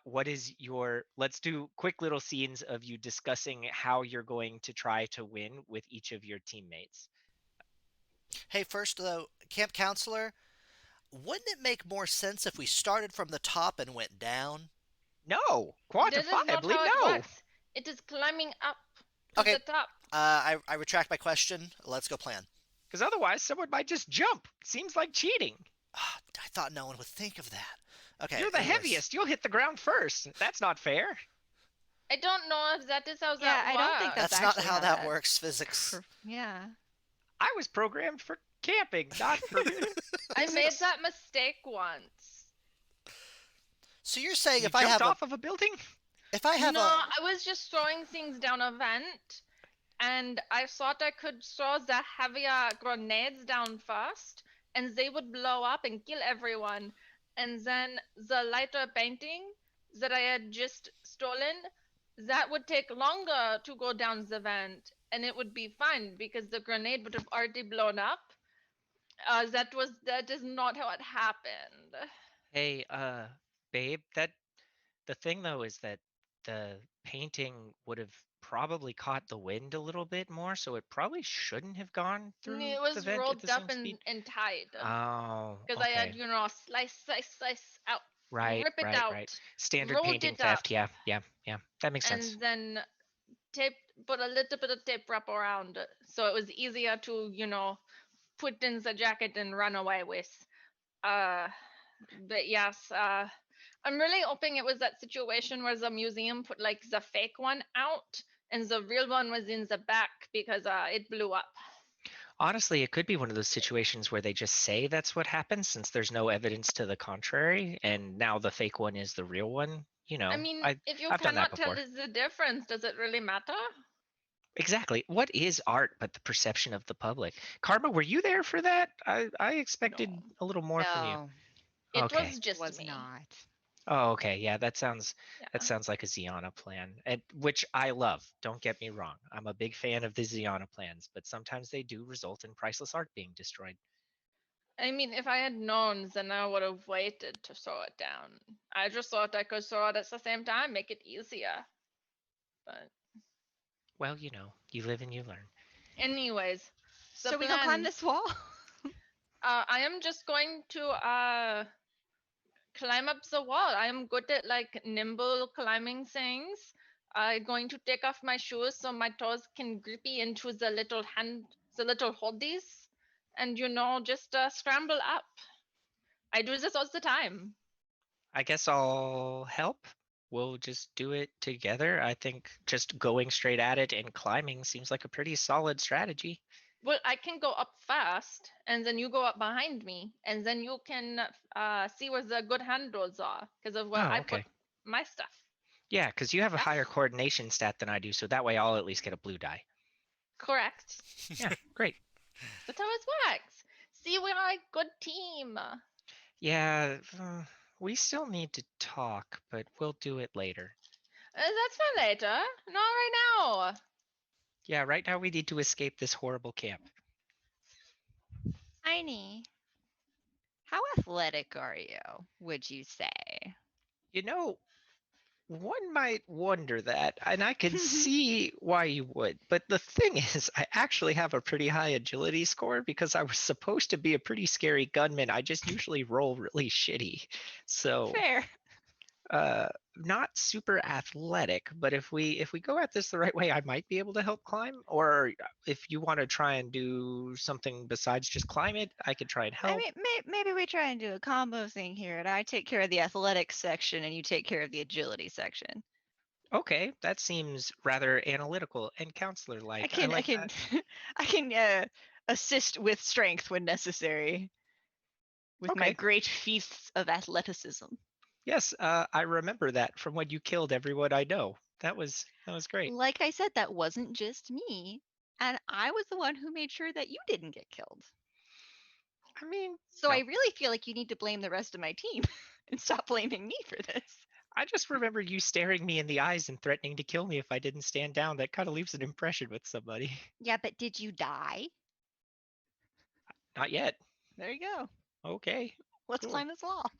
what is your, let's do quick little scenes of you discussing how you're going to try to win with each of your teammates. Hey, first though, camp counselor, wouldn't it make more sense if we started from the top and went down? No, This is not quantifiably how it no. works. It is climbing up to Okay. the top. I retract my question. Let's go plan. Because otherwise someone might just jump. Seems like cheating. I thought no one would think of that. Okay. You're the anyways. heaviest. You'll hit the ground first. That's not fair. I don't know if that is how Yeah, that I don't think works. That's not actually how how that that- works, physics. Yeah. I was programmed for camping, not for. I made that mistake once. So you're saying You if I jumped have off of a building? if I have No, a I was just throwing things down a vent, and I thought I could throw the heavier grenades down first, and they would blow up and kill everyone. And then the lighter painting that I had just stolen, that would take longer to go down the vent, and it would be fine because the grenade would have already blown up. That is not how it happened. Hey, babe, that the thing though is that the painting would have probably caught the wind a little bit more, so it probably shouldn't have gone through It the was vent at the rolled same up speed. and tied. Oh, Because I okay. had, slice out, Right, rip it right, out, right. Standard rolled painting it up, theft. Yeah, yeah, yeah. That makes sense. and then put a little bit of tape wrap around it, so it was easier to, put in the jacket and run away with. Uh, but yes, I'm really hoping it was that situation where the museum put like the fake one out and the real one was in the back because it blew up. Honestly, it could be one of those situations where they just say that's what happened since there's no evidence to the contrary, and now the fake one is the real one. I mean, if you I've done that cannot tell before. the difference, does it really matter? Exactly. What is art but the perception of the public? Karma, were you there for that? I No, expected a little more from you. No, it Okay. was just was me. not. Oh, okay. Yeah, that Yeah. sounds like a Ziana plan, and which I love. Don't get me wrong. I'm a big fan of the Ziana plans, but sometimes they do result in priceless art being destroyed. I mean, if I had known, then I would have waited to throw it down. I just thought I could throw it at the same time, make it easier. But, Well, you live and you learn. anyways, the So we gonna climb plan. this wall? I am just going to climb up the wall. I am good at like nimble climbing things. I'm going to take off my shoes so my toes can grippy into the little holdies, and just scramble up. I do this all the time. I guess I'll help. We'll just do it together. I think just going straight at it and climbing seems like a pretty solid strategy. Well, I can go up fast, and then you go up behind me, and then you can see where the good handles are because of where Oh, I put okay. my stuff. Yeah, because you have a Yeah, higher coordination stat than I do, so that way I'll at least get a blue die. correct. Yeah, great. That's how it works. See, we're a good team. Yeah, we still need to talk, but we'll do it later. That's for later. Not right now. Yeah, right now we need to escape this horrible camp. Tiny, how athletic are you, would you say? You know, one might wonder that, and I can see why you would. But the thing is, I actually have a pretty high agility score because I was supposed to be a pretty scary gunman. I just usually roll really shitty. So, Fair. not super athletic, but if we go at this the right way, I might be able to help climb. Or if you want to try and do something besides just climb it, I could try and I help. mean, maybe we try and do a combo thing here, and I take care of the athletics section, and you take care of the agility section. Okay, that seems rather analytical and counselor I like. I can, I like can, that. I can assist with strength when necessary, with my Okay. great feats of athleticism. Yes, I remember that from when you killed everyone I know. That was great. Like I said, that wasn't just me, and I was the one who made sure that you didn't get killed. I mean, So I really feel like you need to blame the rest of my team and stop blaming me for this. I just remember you staring me in the eyes and threatening to kill me if I didn't stand down. That kind of leaves an impression with somebody. Yeah, but did you die? Not yet. There you go. Okay, Let's cool. climb this wall.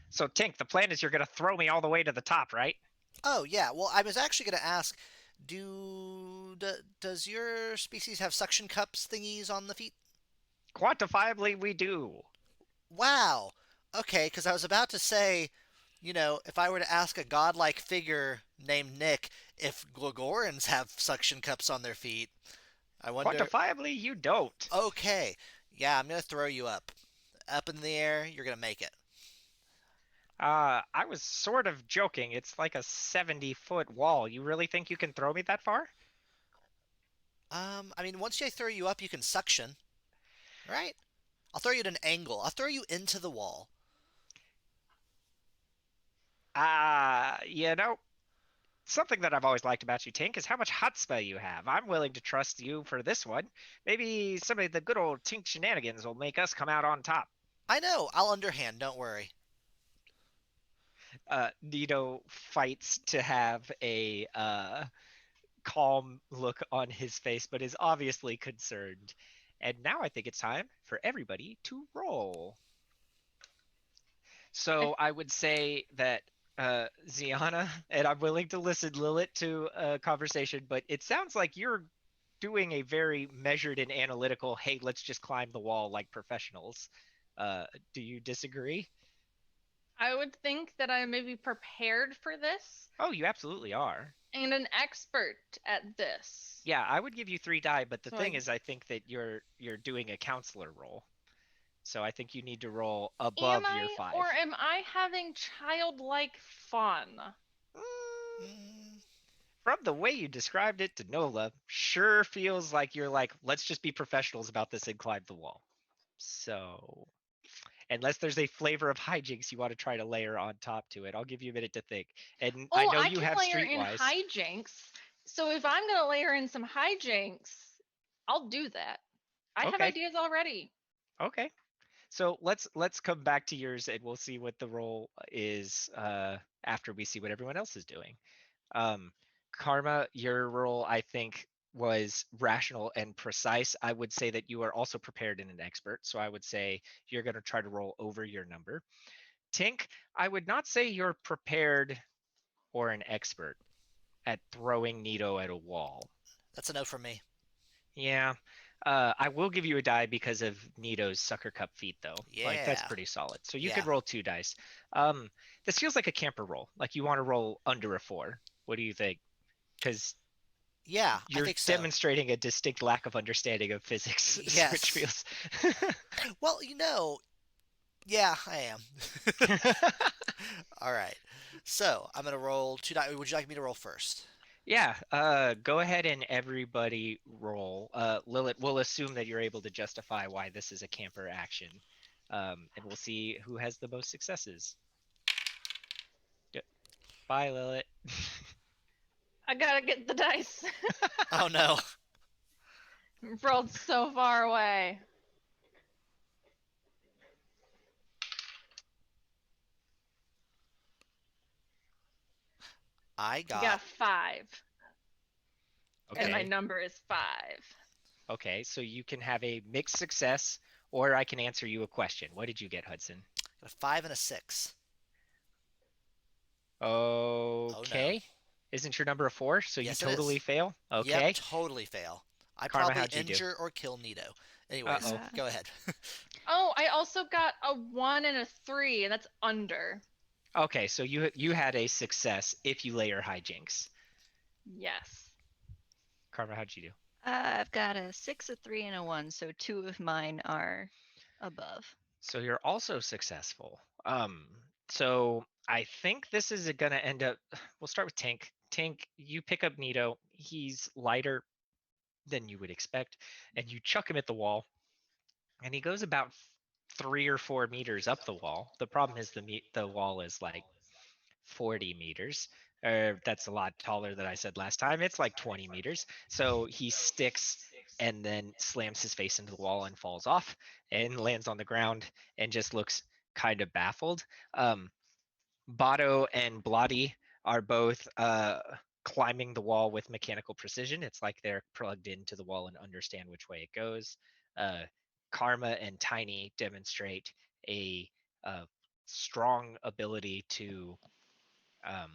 So, Tink, the plan is you're going to throw me all the way to the top, right? Oh yeah. Well, I was actually going to ask, does your species have suction cups thingies on the feet? Quantifiably, we do. Wow. Okay, because I was about to say, if I were to ask a godlike figure named Nick if Glogorans have suction cups on their feet, I wonder. Quantifiably, you don't. Okay, yeah, I'm gonna throw you up in the air. You're gonna make it. I was sort of joking. It's like a 70-foot wall. You really think you can throw me that far? I mean, once I throw you up, you can suction, right? I'll throw you at an angle. I'll throw you into the wall. You know, something that I've always liked about you, Tink, is how much chutzpah you have. I'm willing to trust you for this one. Maybe some of the good old Tink shenanigans will make us come out on top. I know. I'll underhand. Don't worry. Nito fights to have a calm look on his face, but is obviously concerned. And now I think it's time for everybody to roll. So I would say that Ziana, and I'm willing to listen, Lilith, to a conversation, but it sounds like you're doing a very measured and analytical, hey, let's just climb the wall like professionals. Do you disagree? I would think that I may be prepared for this Oh, you absolutely are. and an expert at this. Yeah, I would give you 3 die, but the So thing I is, I think that you're doing a counselor roll, so I think you need to roll am above your I or 5. am I having childlike fun? Mm, Mm, from the way you described it to Nola, sure feels like you're like, let's just be professionals about this and climb the wall. So unless there's a flavor of hijinks you want to try to layer on top to it. I'll give you a minute to think. And I Oh, know I you can have layer in Streetwise. hijinks. So if I'm gonna layer in some hijinks, I'll do that. I have Okay. ideas already. Okay. So let's come back to yours and we'll see what the role is after we see what everyone else is doing. Um, Karma, your role I think was rational and precise. I would say that you are also prepared and an expert. So I would say you're going to try to roll over your number. Tink, I would not say you're prepared or an expert at throwing Nito at a wall. That's a no from me. Yeah. I will give you a die because of Nito's sucker cup feat, though. Like that's Yeah. pretty solid. So you Yeah. could roll 2 dice. Um, this feels like a camper roll. Like you want to roll under a 4. What do you think? Because Yeah, I you're think so. demonstrating a distinct lack of understanding of physics, which Yes. feels. Well, yeah, I am. All right. So I'm gonna roll two dice. Would you like me to roll first? Yeah, go ahead and everybody roll. Lilith, we'll assume that you're able to justify why this is a camper action. And we'll see who has the most successes. Bye, Lilith. I gotta get the dice. Oh no. Rolled so far away. I I got got a 5, and my Okay. number is 5. Okay, so you can have a mixed success, or I can answer you a question. What did you get, Hudson? a 5 and a 6. Oh no. Okay. Isn't your number a 4? So you Yes, it totally is. fail? Yep, Okay. totally fail. I Karma, probably how'd you do? injure or kill Nito. Anyways, Uh-oh. Uh, go ahead. Oh, I also got a 1 and a 3, and that's under. Okay, so you had a success if you layer hijinks. Yes. Karma, how'd you do? I've got a 6, a 3, and a 1, so 2 of mine are above. So you're also successful. So I think this is gonna end up. We'll start with Tank. Tank, you pick up Nito. He's lighter than you would expect, and you chuck him at the wall, and he goes about 3 or 4 meters up the wall. The problem is the wall is like 40 meters. That's a lot taller than I said last time. It's like 20 meters. So he sticks and then slams his face into the wall and falls off and lands on the ground and just looks kind of baffled. Um, Botto and Bloody are both climbing the wall with mechanical precision. It's like they're plugged into the wall and understand which way it goes. Uh, Karma and Tiny demonstrate a strong ability to um,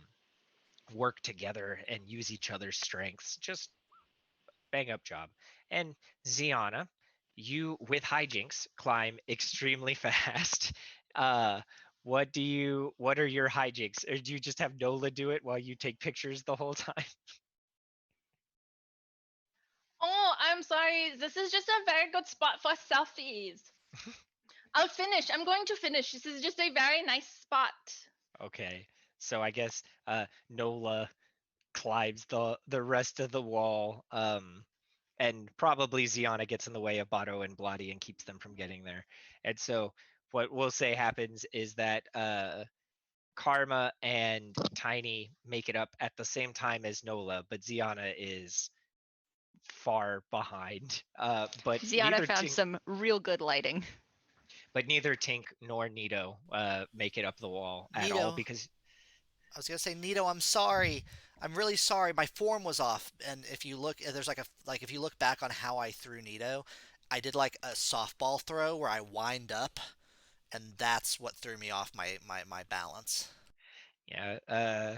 work together and use each other's strengths. Just bang up job. And Ziana, you with hijinks climb extremely fast. Uh, what are your hijinks? Or do you just have Nola do it while you take pictures the whole time? Oh, I'm sorry. This is just a very good spot for selfies. I'll finish. I'm going to finish. This is just a very nice spot. Okay. So I guess Nola climbs the rest of the wall. And probably Ziana gets in the way of Bato and Bloody and keeps them from getting there. And so what we'll say happens is that Karma and Tiny make it up at the same time as Nola, but Ziana is far behind. Ziana found some real good lighting. But neither Tink nor Nito make it up the wall at all Nito, because I was gonna say Nito, I'm sorry. I'm really sorry. My form was off, and if you look, there's if you look back on how I threw Nito, I did like a softball throw where I wind up, and that's what threw me off my balance. yeah.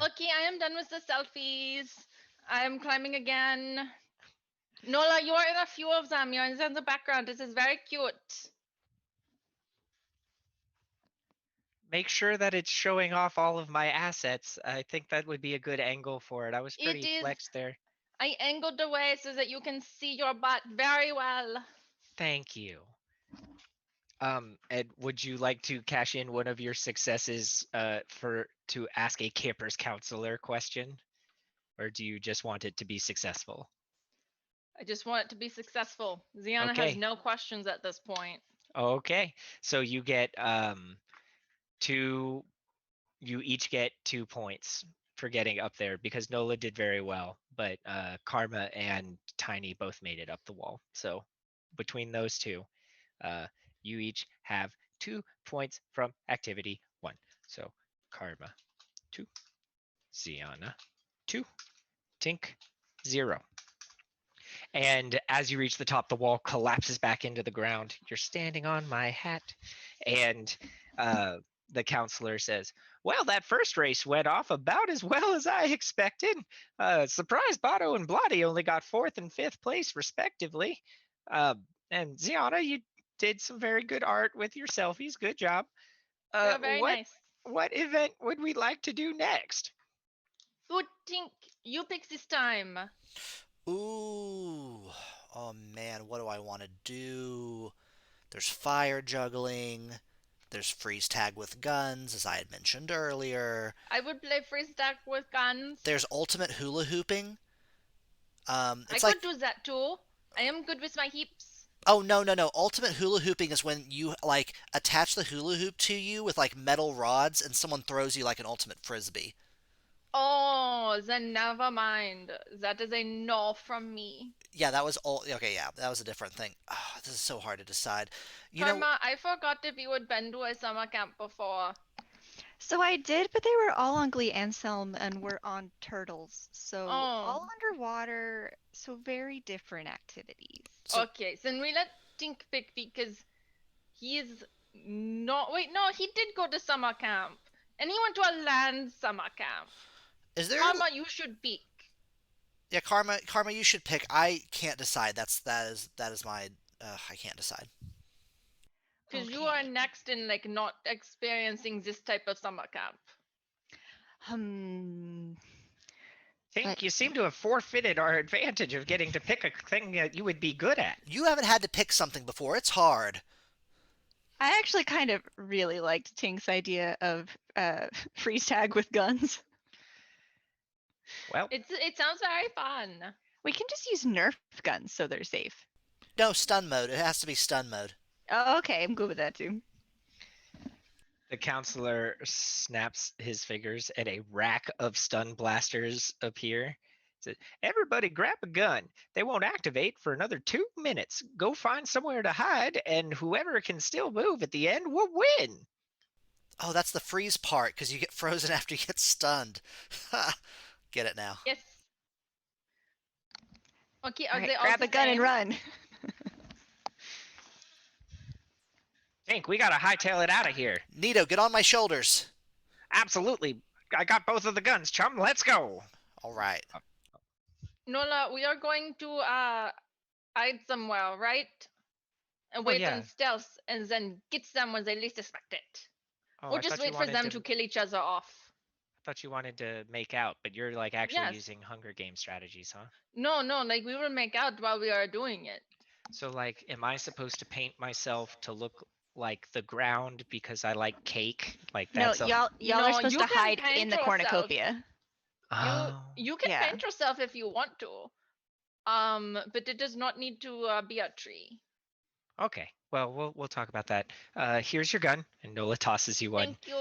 Okay, I am done with the selfies. I am climbing again. Nola, you are in a few of them. You're in the background. This is very cute. Make sure that it's showing off all of my assets. I think that would be a good angle for it. I was It pretty is. flexed there. I angled the way so that you can see your butt very well. Thank you. And would you like to cash in one of your successes for to ask a camper's counselor question, or do you just want it to be successful? I just want it to be successful. Ziana has Okay. no questions at this point. Okay. So you get two. You each get 2 points for getting up there because Nola did very well, but Karma and Tiny both made it up the wall. So between those two, uh, you each have 2 points from activity one. So Karma 2, Ziana 2, Tink 0. And as you reach the top, the wall collapses back into the ground. You're standing on my hat. And uh, the counselor says, well, that first race went off about as well as I expected. Surprise, Bato and Blotti only got fourth and fifth place, respectively. Uh, and Ziana, you did some very good art with your selfies. Good job. They are very What nice. event would we like to do next? Good Tink, you pick this time. Ooh. Oh man, what do I want to do? There's fire juggling. There's freeze tag with guns, as I had mentioned earlier. I would play freeze tag with guns. There's ultimate hula hooping. I It's like, could do that too. I am good with my hips. oh no no no! Ultimate hula hooping is when you like attach the hula hoop to you with like metal rods, and someone throws you like an ultimate frisbee. Oh, then never mind. That is a no from me. Yeah, that was all. Okay, yeah, that was a different thing. Oh, this is so hard to decide. You know, Karma, I forgot if you had been to a summer camp before. So I did, but they were all on Glee Anselm and were on turtles. So Oh, all underwater, so very different activities. so okay. Then we let Tink pick because he is not. Wait, no, he did go to summer camp. And he went to a land summer camp. is there? Karma, you should pick. Yeah, Karma, you should pick. I can't decide. That is my. I can't decide. Because you are Okay. next in like not experiencing this type of summer camp. Hmm. Tink, But you seem to have forfeited our advantage of getting to pick a thing that you would be good at. You haven't had to pick something before. It's hard. I actually kind of really liked Tink's idea of freeze tag with guns. Well, It sounds very fun. We can just use Nerf guns so they're safe. No, stun mode. It has to be stun mode. Oh, okay, I'm good with that too. the counselor snaps his fingers and a rack of stun blasters appear. Says, everybody grab a gun. They won't activate for another 2 minutes. Go find somewhere to hide, and whoever can still move at the end will win. Oh, that's the freeze part because you get frozen after you get stunned. Get it now. Yes. Okay, All are right, they all grab the a gun and same? run. Tink, we gotta hightail it out of here. Nito, get on my shoulders. Absolutely. I got both of the guns, chum. Let's go. All right. Nola, we are going to hide somewhere, right? And Oh wait yeah. on stealth and then get them when they least expect it. Oh, Or I just thought you wait for wanted them to. to kill each other off. I thought you wanted to make out, but you're like actually Yes. using Hunger Game strategies, huh? No, like we will make out while we are doing it. So like, am I supposed to paint myself to look like the ground because I like cake? Like No, that's a. y'all are No, supposed you to can hide in paint the yourself. cornucopia. Oh. You can Yeah. paint yourself if you want to. But it does not need to be a tree. Okay. Well, we'll talk about that. Here's your gun, and Nola tosses you one, Thank you.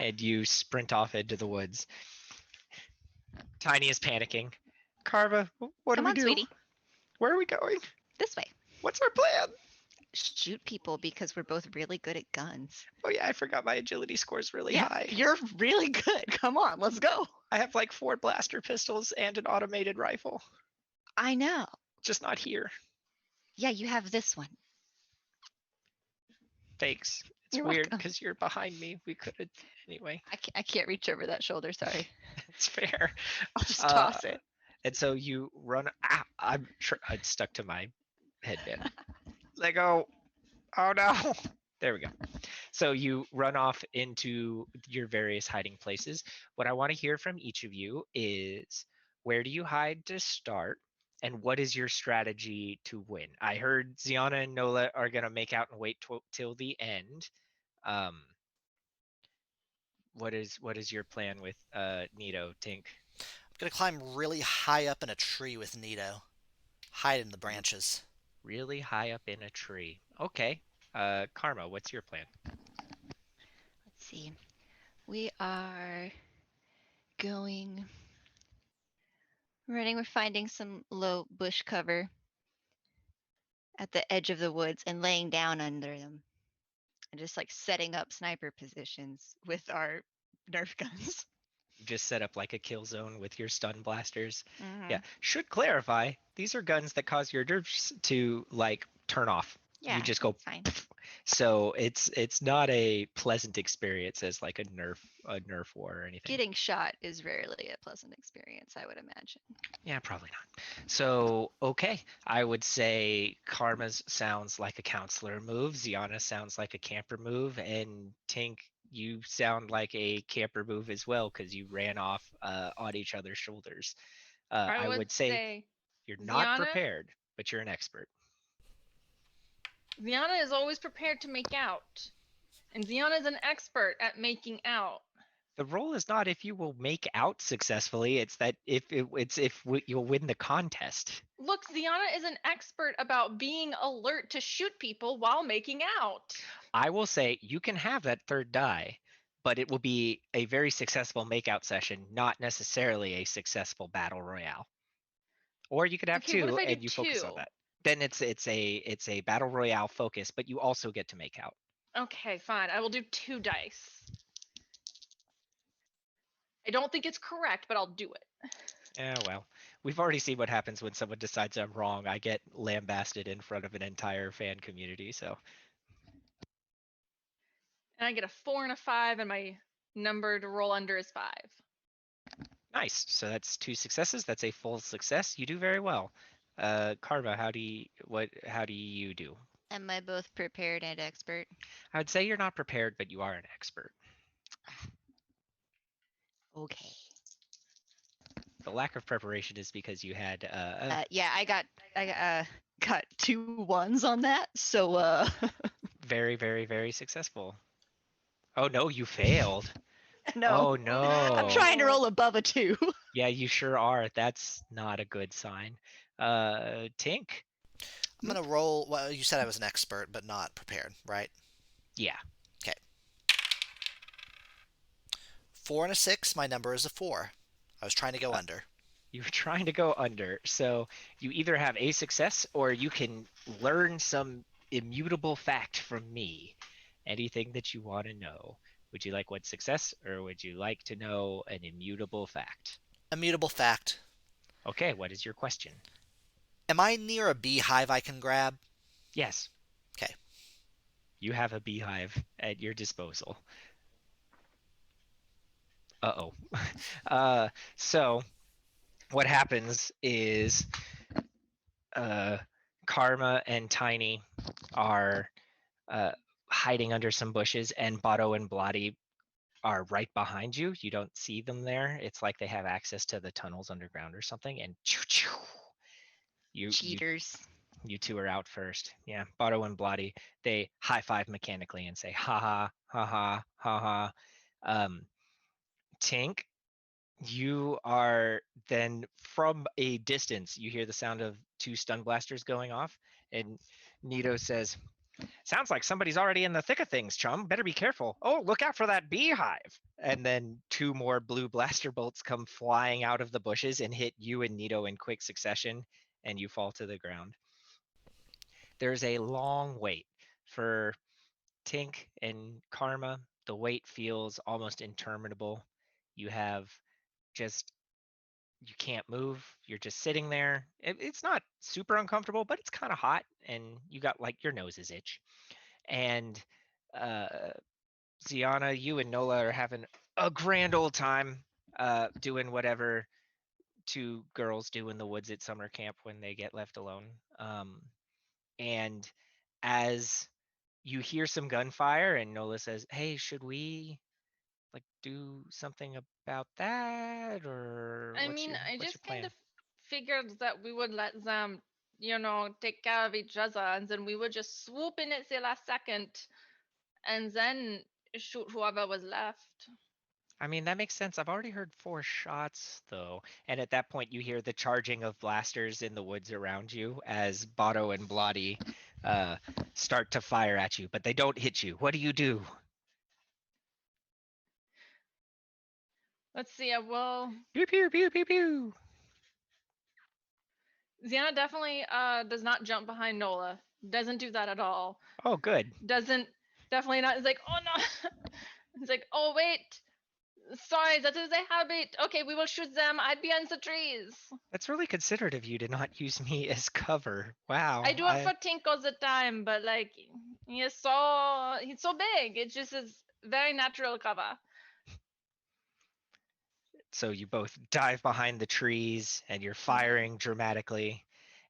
and you sprint off into the woods. Tiny is panicking. Carva, what do Come we on, do? sweetie. Where are we going? This way. What's our plan? Shoot people because we're both really good at guns. Oh yeah, I forgot my agility score is really Yeah, high. you're really good. Come on, let's go. I have like 4 blaster pistols and an automated rifle, I know. just not here. Yeah, you have this one. Thanks. It's You're weird welcome. because you're behind me. We could have anyway. I can't reach over that shoulder. Sorry. It's fair. I'll just Uh, toss it. And so you run. Ah, I'm stuck to my headband. Let go. Oh no. There we go. So you run off into your various hiding places. What I want to hear from each of you is where do you hide to start? And what is your strategy to win? I heard Ziana and Nola are going to make out and wait till the end. Um, what is your plan with Nito, Tink? I'm gonna climb really high up in a tree with Nito. Hide in the branches. Really high up in a tree. Okay. Karma, what's your plan? Let's see. We are going running. We're finding some low bush cover at the edge of the woods and laying down under them and just like setting up sniper positions with our Nerf guns. You just set up like a kill zone with your stun blasters. Yeah. Mm-hmm. Should clarify, these are guns that cause your nerfs to like turn off. You Yeah, just go that's fine. so it's not a pleasant experience as like a nerf war or anything. Getting shot is rarely a pleasant experience, I would imagine. Yeah, probably not. So, okay, I would say Karma's sounds like a counselor move, Ziana sounds like a camper move, and Tink, you sound like a camper move as well because you ran off on each other's shoulders. I I would would say say you're not Ziana. prepared, but you're an expert. Ziana is always prepared to make out, and Ziana is an expert at making out. The role is not if you will make out successfully; it's that it's if you'll win the contest. Look, Ziana is an expert about being alert to shoot people while making out. I will say you can have that third die, but it will be a very successful makeout session, not necessarily a successful battle royale. Or you could have Okay, what if two I do and you focus on two? that. Then it's a battle royale focus, but you also get to make out. Okay, fine. I will do 2 dice. I don't think it's correct, but I'll do it. Yeah, well, we've already seen what happens when someone decides I'm wrong. I get lambasted in front of an entire fan community. So And I get a 4 and a 5, and my number to roll under is 5. nice. So that's two successes. That's a full success. You do very well. Karma, how do you do? Am I both prepared and expert? I would say you're not prepared, but you are an expert. Okay. The lack of preparation is because you had Yeah, I got 2 1s on that. So very, very, very successful. Oh no, you failed. no. Oh Oh I'm no. trying to no. roll above a 2. Yeah, you sure are. That's not a good sign. Tink? I'm gonna roll. Well, you said I was an expert, but not prepared, right? Yeah. Okay. 4 and a 6. My number is a 4. I was trying to go Uh, under. you're trying to go under. So you either have a success or you can learn some immutable fact from me. Anything that you want to know. Would you like one success or would you like to know an immutable fact? Immutable fact. Okay, what is your question? Am I near a beehive I can grab? Yes, Okay. you have a beehive at your disposal. Uh-oh. So what happens is uh, Karma and Tiny are uh, hiding under some bushes, and Botto and Blotty are right behind you. You don't see them there. It's like they have access to the tunnels underground or something. And you you Cheaters. you two are out first. Yeah, Botto and Blotty, they high five mechanically and say ha ha ha ha ha ha. Um, Tink, you are then from a distance, you hear the sound of two stun blasters going off, and Nito says, sounds like somebody's already in the thick of things, chum. Better be careful. Oh, look out for that beehive. And then two more blue blaster bolts come flying out of the bushes and hit you and Nito in quick succession, and you fall to the ground. There's a long wait for Tink and Karma. The wait feels almost interminable. You have just you can't move. You're just sitting there. It's not super uncomfortable, but it's kind of hot, and you got like your nose is itch. And uh, Ziana, you and Nola are having a grand old time doing whatever two girls do in the woods at summer camp when they get left alone. And as you hear some gunfire, and Nola says, "Hey, should we like do something about that, or I what's mean, your I what's your just kind plan?" of figured that we would let them, take care of each other, and then we would just swoop in at the last second, and then shoot whoever was left. I mean, that makes sense. I've already heard 4 shots, though. And at that point, you hear the charging of blasters in the woods around you as Botto and Blotty start to fire at you, but they don't hit you. What do you do? Let's see. Well, Pew pew pew pew pew. Ziana definitely does not jump behind Nola. Doesn't do that at all. Oh, good. Doesn't definitely not. It's like, oh no. It's like, oh wait. Sorry, that is a habit. Okay, we will shoot them. I'd behind the trees. That's really considerate of you to not use me as cover. Wow. I do it for Tink all the time, but like he's so big. It just is very natural cover. So you both dive behind the trees and you're firing dramatically,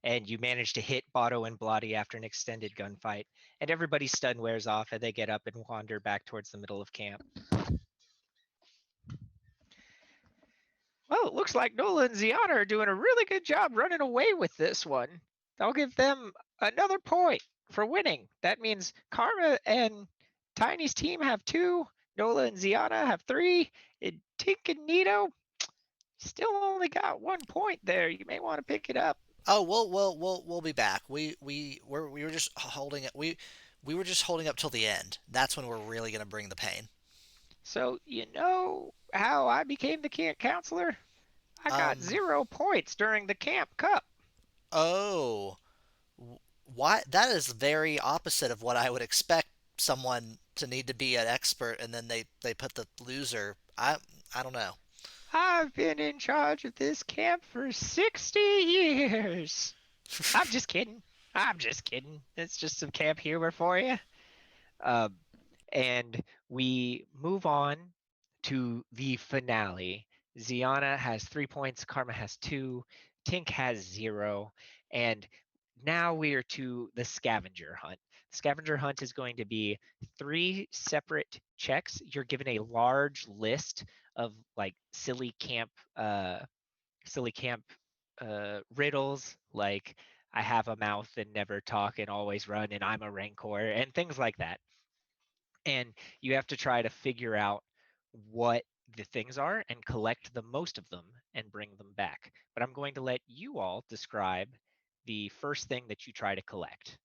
and you manage to hit Botto and Blotty after an extended gunfight, and everybody's stun wears off and they get up and wander back towards the middle of camp. Well, it looks like Nola and Ziana are doing a really good job running away with this one. I'll give them another point for winning. That means Karma and Tiny's team have 2, Nola and Ziana have 3, and Tink and Nito still only got 1 point there. You may want to pick it up. Oh, we'll be back. We were just holding it. We were just holding up till the end. That's when we're really gonna bring the pain. So, you know how I became the camp counselor? I got Um. 0 points during the camp cup. Oh. Why? That is very opposite of what I would expect someone to need to be an expert, and then they put the loser. I don't know. I've been in charge of this camp for 60 years. I'm just kidding. I'm just kidding. It's just some camp humor for you. Um, and we move on to the finale. Ziana has 3 points, Karma has 2, Tink has 0, and now we are to the scavenger hunt. The scavenger hunt is going to be 3 separate checks. You're given a large list of like silly camp riddles, like I have a mouth and never talk and always run and I'm a rancor and things like that. And you have to try to figure out what the things are and collect the most of them and bring them back. But I'm going to let you all describe the first thing that you try to collect.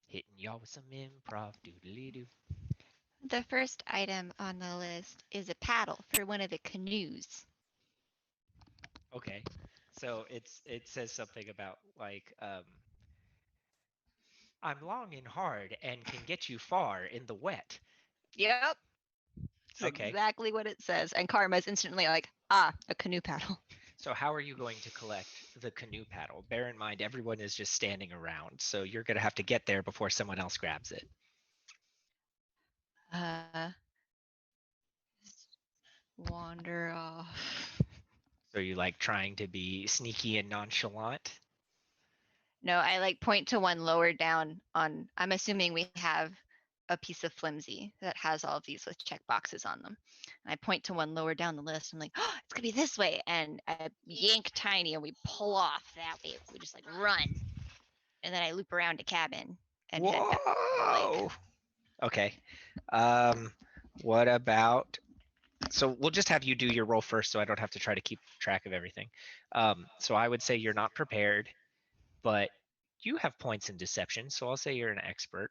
Hitting y'all with some improv doodly doo. The first item on the list is a paddle for one of the canoes. Okay. So it says something about like I'm long and hard and can get you far in the wet. Yep. That's Okay. exactly what it says. And Karma's instantly like, ah, a canoe paddle. So how are you going to collect the canoe paddle? Bear in mind, everyone is just standing around, so you're going to have to get there before someone else grabs it. Uh, wander off. So you like trying to be sneaky and nonchalant? No, I like point to one lower down on, I'm assuming we have a piece of flimsy that has all of these with check boxes on them. And I point to one lower down the list. I'm like, oh, it's gonna be this way. And I yank Tiny and we pull off that way. We just like run. And then I loop around a cabin and head back to the lake. Whoa! Okay. Um, what about? So we'll just have you do your roll first, so I don't have to try to keep track of everything. So I would say you're not prepared, but you have points in deception, so I'll say you're an expert.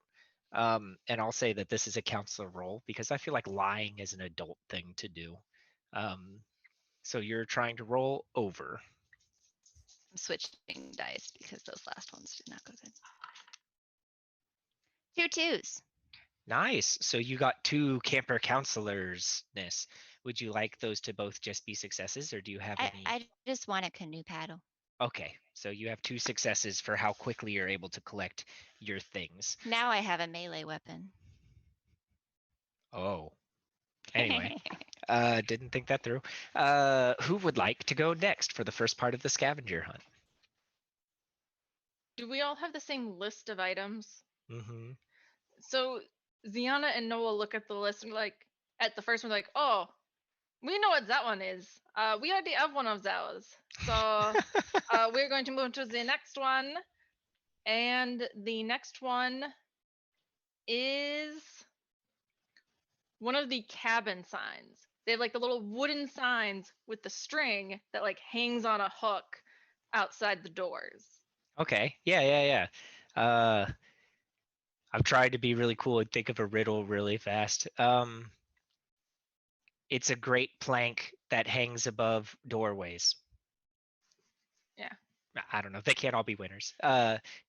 And I'll say that this is a counselor role because I feel like lying is an adult thing to do. Um, so you're trying to roll over. I'm switching dice because those last ones did not go good. 2 twos. Nice. So you got 2 camper counselors-ness. Would you like those to both just be successes, or do you have any? I just want a canoe paddle. Okay, so you have 2 successes for how quickly you're able to collect your things. Now I have a melee weapon. Oh, anyway, didn't think that through. Who would like to go next for the first part of the scavenger hunt? Do we all have the same list of items? Mm-hmm. So Ziana and Noah look at the list and like at the first one, like, oh, we know what that one is. We already have one of those. So we're going to move to the next one. And the next one is one of the cabin signs. They have like the little wooden signs with the string that like hangs on a hook outside the doors. Okay. Yeah, yeah, yeah. I'm trying to be really cool and think of a riddle really fast. It's a great plank that hangs above doorways. Yeah. I don't know. They can't all be winners.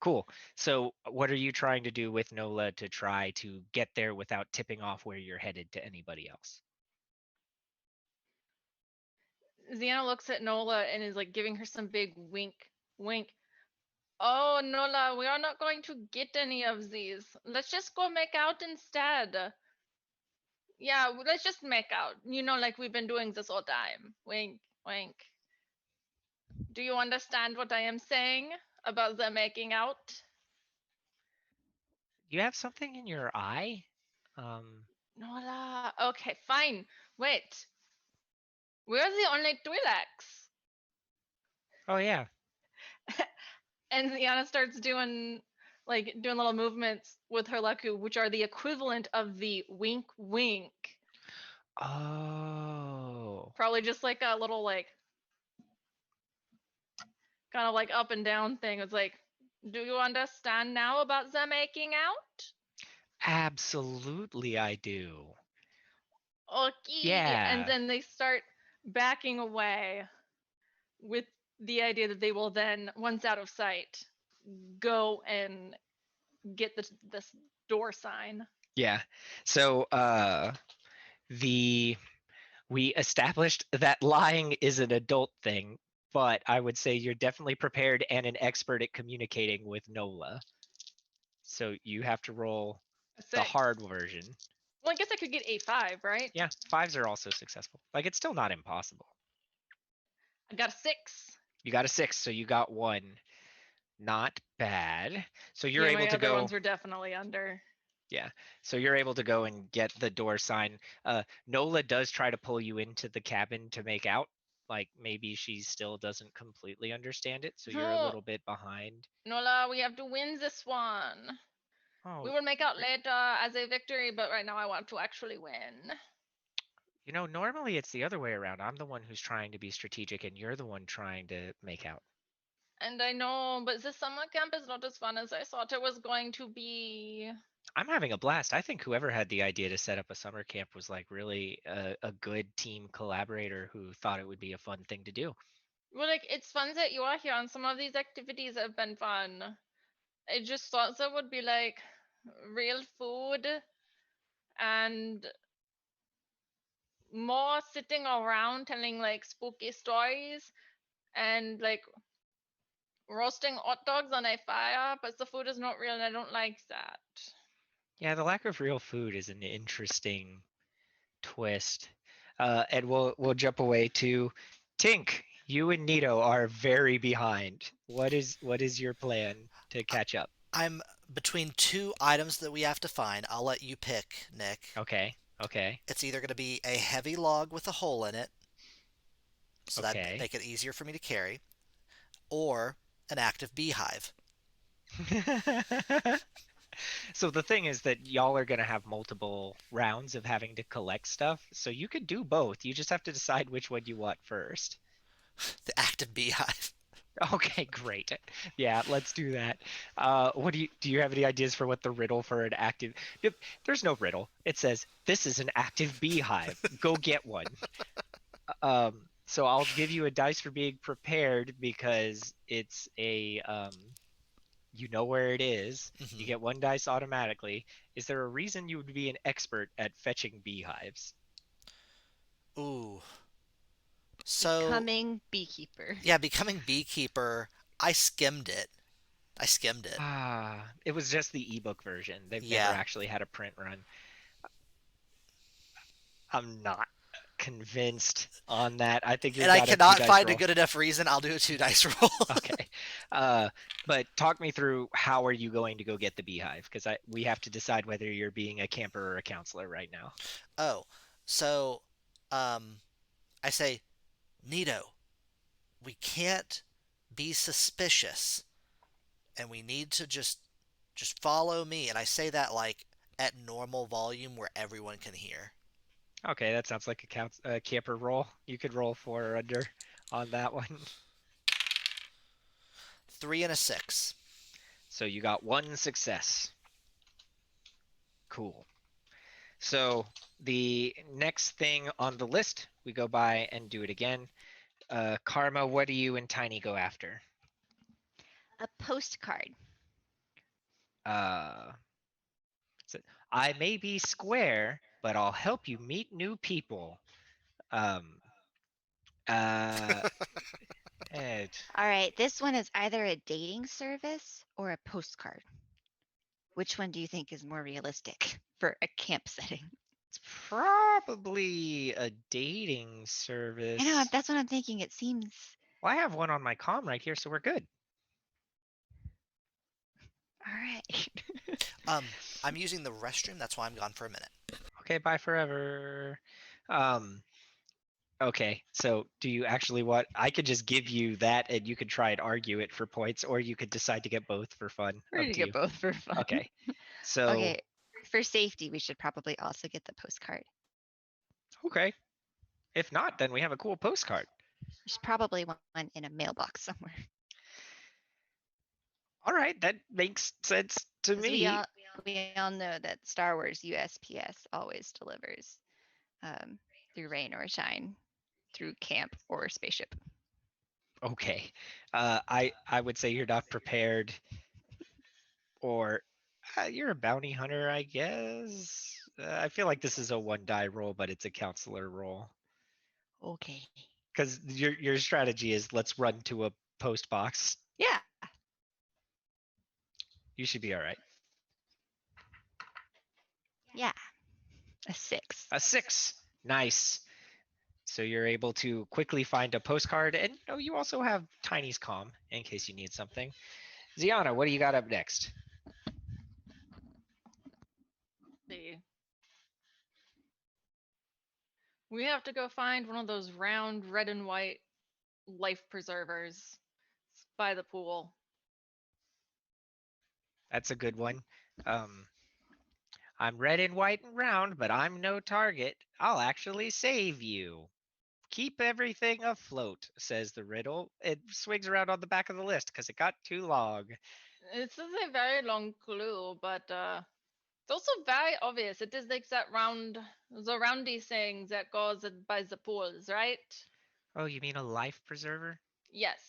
Cool. So, what are you trying to do with Nola to try to get there without tipping off where you're headed to anybody else? Xena looks at Nola and is like giving her some big wink, wink. Oh, Nola, we are not going to get any of these. Let's just go make out instead. Yeah, let's just make out. You know, like we've been doing this all time. Wink, wink. Do you understand what I am saying about the making out? You have something in your eye? Um, Nola, okay, fine. Wait, we're the only Twi'leks. oh yeah. And Ziana starts doing little movements with her Leku, which are the equivalent of the wink wink. Oh. Probably just like a little like kind of like up and down thing. It's like, do you understand now about the making out? Absolutely I do. Okay. And Yeah. then they start backing away with the idea that they will then, once out of sight, go and get this door sign. Yeah. So the we established that lying is an adult thing, but I would say you're definitely prepared and an expert at communicating with Nola. So you have to roll A the 6. hard version. Well, I guess I could get a 5, right? Yeah, fives are also successful. Like it's still not impossible. I got a 6. You got a six, so you got one. Not bad. So you're Yeah, able my to other go. ones were definitely under. Yeah. So you're able to go and get the door sign. Nola does try to pull you into the cabin to make out. Like maybe she still doesn't completely understand it, so you're a No, little bit behind. Nola, we have to win this one. We Oh, will make out later as a victory, but right now I want to actually win. normally it's the other way around. I'm the one who's trying to be strategic, and you're the one trying to make out. And I know, but this summer camp is not as fun as I thought it was going to be. I'm having a blast. I think whoever had the idea to set up a summer camp was like really a good team collaborator who thought it would be a fun thing to do. Well, like, it's fun that you are here, and some of these activities have been fun. I just thought there would be, like, real food and more sitting around telling, like, spooky stories and, like, roasting hot dogs on a fire, but the food is not real, and I don't like that. Yeah, the lack of real food is an interesting twist. And we'll jump away to Tink. You and Nito are very behind. What is your plan to catch up? I'm between two items that we have to find. I'll let you pick, Nick. Okay, okay, It's either going to be a heavy log with a hole in it, so that'd okay. make it easier for me to carry, or an active beehive. So the thing is that y'all are gonna have multiple rounds of having to collect stuff. So you could do both. You just have to decide which one you want first. The active beehive. Okay, great. Yeah, let's do that. What do you have any ideas for what the riddle for an active? Yep, there's no riddle. It says this is an active beehive. Go get one. So I'll give you a dice for being prepared because it's a you know where it is. You Hmm. get one dice automatically. Is there a reason you would be an expert at fetching beehives? Ooh. So, Becoming beekeeper. yeah, becoming beekeeper, I skimmed it. I skimmed it. It was just the ebook version. They've never Yeah. actually had a print run. I'm not convinced on that. I think you And I got a two cannot dice find a roll. good enough reason. I'll do a two dice roll. Okay. Uh, but talk me through how are you going to go get the beehive? Because we have to decide whether you're being a camper or a counselor right now. Oh, so um, I say, Nito, we can't be suspicious, and we need to just follow me. And I say that like at normal volume where everyone can hear. Okay, that sounds like a camper roll. You could roll 4 or under on that one. 3 and a 6. So you got one success. Cool. So the next thing on the list, we go by and do it again. Karma, what do you and Tiny go after? A postcard. Uh, so I may be square, but I'll help you meet new people. Um, uh, Ed, All right, this one is either a dating service or a postcard. Which one do you think is more realistic for a camp setting? it's probably a dating I know, service. that's what I'm thinking. It seems. Well, I have one on my comm right here, so we're good. All right. I'm using the restroom. That's why I'm gone for a minute. Okay, bye forever. Um, okay, so do you actually want? I could just give you that, and you could try and argue it for points, or you could decide to get both for fun. We're Up gonna to get you. both for fun. Okay, so Okay, for safety, we should probably also get the postcard. okay. If not, then we have a cool postcard. There's probably one in a mailbox somewhere. All right, that makes sense to Because we me. all we all know that Star Wars USPS always delivers um, through rain or shine, through camp or spaceship. Okay, I would say you're not prepared, or you're a bounty hunter, I guess. I feel like this is a one die roll, but it's a counselor roll Okay. because your strategy is let's run to a post box. Yeah. You should be all right. Yeah. A 6. A 6, nice. So you're able to quickly find a postcard, and oh, you also have Tiny's comm in case you need something. Ziana, what do you got up next? See. We have to go find one of those round red and white life preservers by the pool. That's a good one. Um, I'm red and white and round, but I'm no target. I'll actually save you. Keep everything afloat, says the riddle. It swings around on the back of the list because it got too long. This is a very long clue, but it's also very obvious. It is like that round, the roundy saying that goes by the pools, right? Oh, you mean a life preserver? Yes,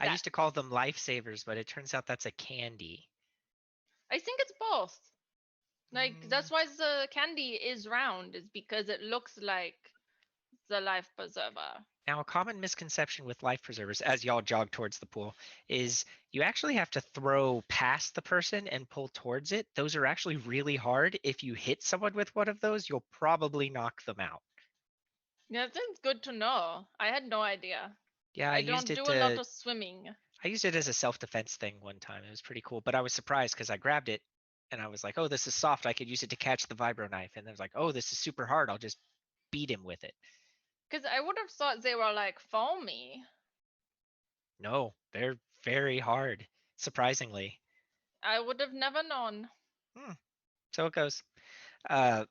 I that. used to call them lifesavers, but it turns out that's a candy. I think it's both. Like Mm, that's why the candy is round, is because it looks like the life preserver. Now, a common misconception with life preservers, as y'all jog towards the pool, is you actually have to throw past the person and pull towards it. Those are actually really hard. If you hit someone with one of those, you'll probably knock them out. Yeah, that's good to know. I had no idea. Yeah, I don't do a lot of swimming. I used it as a self-defense thing one time. It was pretty cool, but I was surprised because I grabbed it and I was like, "Oh, this is soft. I could use it to catch the vibro knife." And I was like, "Oh, this is super hard. I'll just beat him with it." Because I would have thought they were like foamy. No, they're very hard, surprisingly. I would have never known. Hmm, so it goes.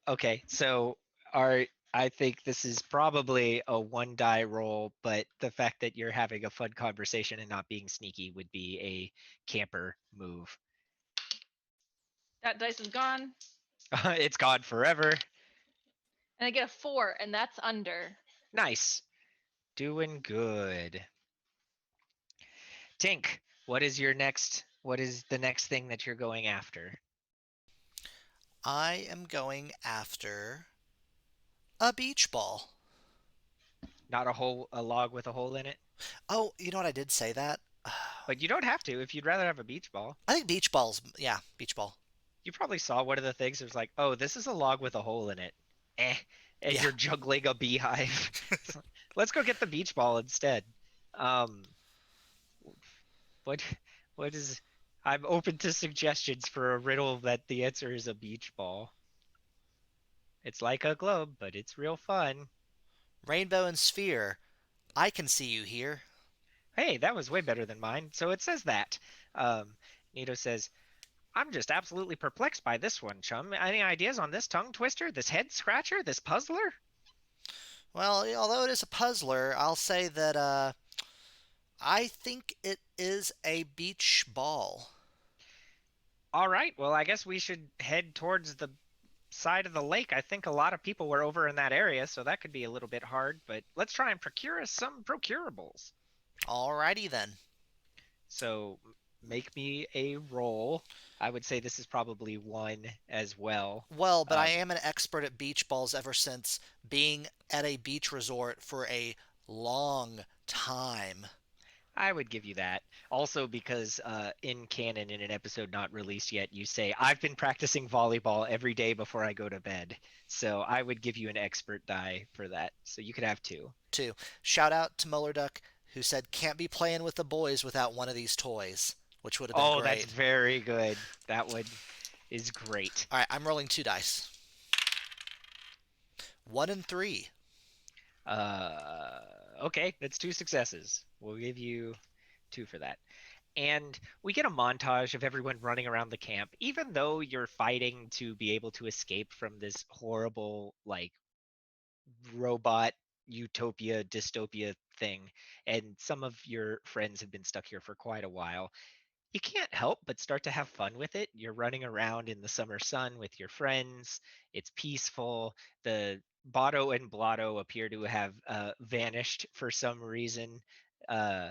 Okay, so our I think this is probably a one die roll, but the fact that you're having a fun conversation and not being sneaky would be a camper move. That dice is gone. It's gone forever. And I get a 4, and that's under. Nice. Doing good. Tink, what is the next thing that you're going after? I am going after a beach ball. Not a log with a hole in it? Oh, you know what? I did say that. But you don't have to if you'd rather have a beach ball. I think beach balls. Yeah, beach ball. You probably saw one of the things. It was like, oh, this is a log with a hole in it. Eh. And Yeah. you're juggling a beehive. Let's go get the beach ball instead. Um, what what is I'm open to suggestions for a riddle that the answer is a beach ball. It's like a globe, but it's real fun. Rainbow and sphere. I can see you here. Hey, that was way better than mine. So it says that. Nito says, I'm just absolutely perplexed by this one, chum. Any ideas on this tongue twister, this head scratcher, this puzzler? Well, although it is a puzzler, I'll say that I think it is a beach ball. All right, well, I guess we should head towards the side of the lake. I think a lot of people were over in that area, so that could be a little bit hard, but let's try and procure us some procurables. Alrighty then. So make me a roll. I would say this is probably one as well. Well, but I Um, am an expert at beach balls ever since being at a beach resort for a long time. I would give you that. Also, because in canon, in an episode not released yet, you say, I've been practicing volleyball every day before I go to bed. So I would give you an expert die for that. So you could have two. Too. Shout out to Muller Duck, who said can't be playing with the boys without one of these toys, which would have been Oh, that's great. very good. That one is great. All right, I'm rolling 2 dice. 1 and 3. Uh, okay, that's two successes. We'll give you two for that. And we get a montage of everyone running around the camp, even though you're fighting to be able to escape from this horrible, like, robot utopia dystopia thing, and some of your friends have been stuck here for quite a while. You can't help but start to have fun with it. You're running around in the summer sun with your friends. It's peaceful. The Botto and Blotto appear to have vanished for some reason. uh,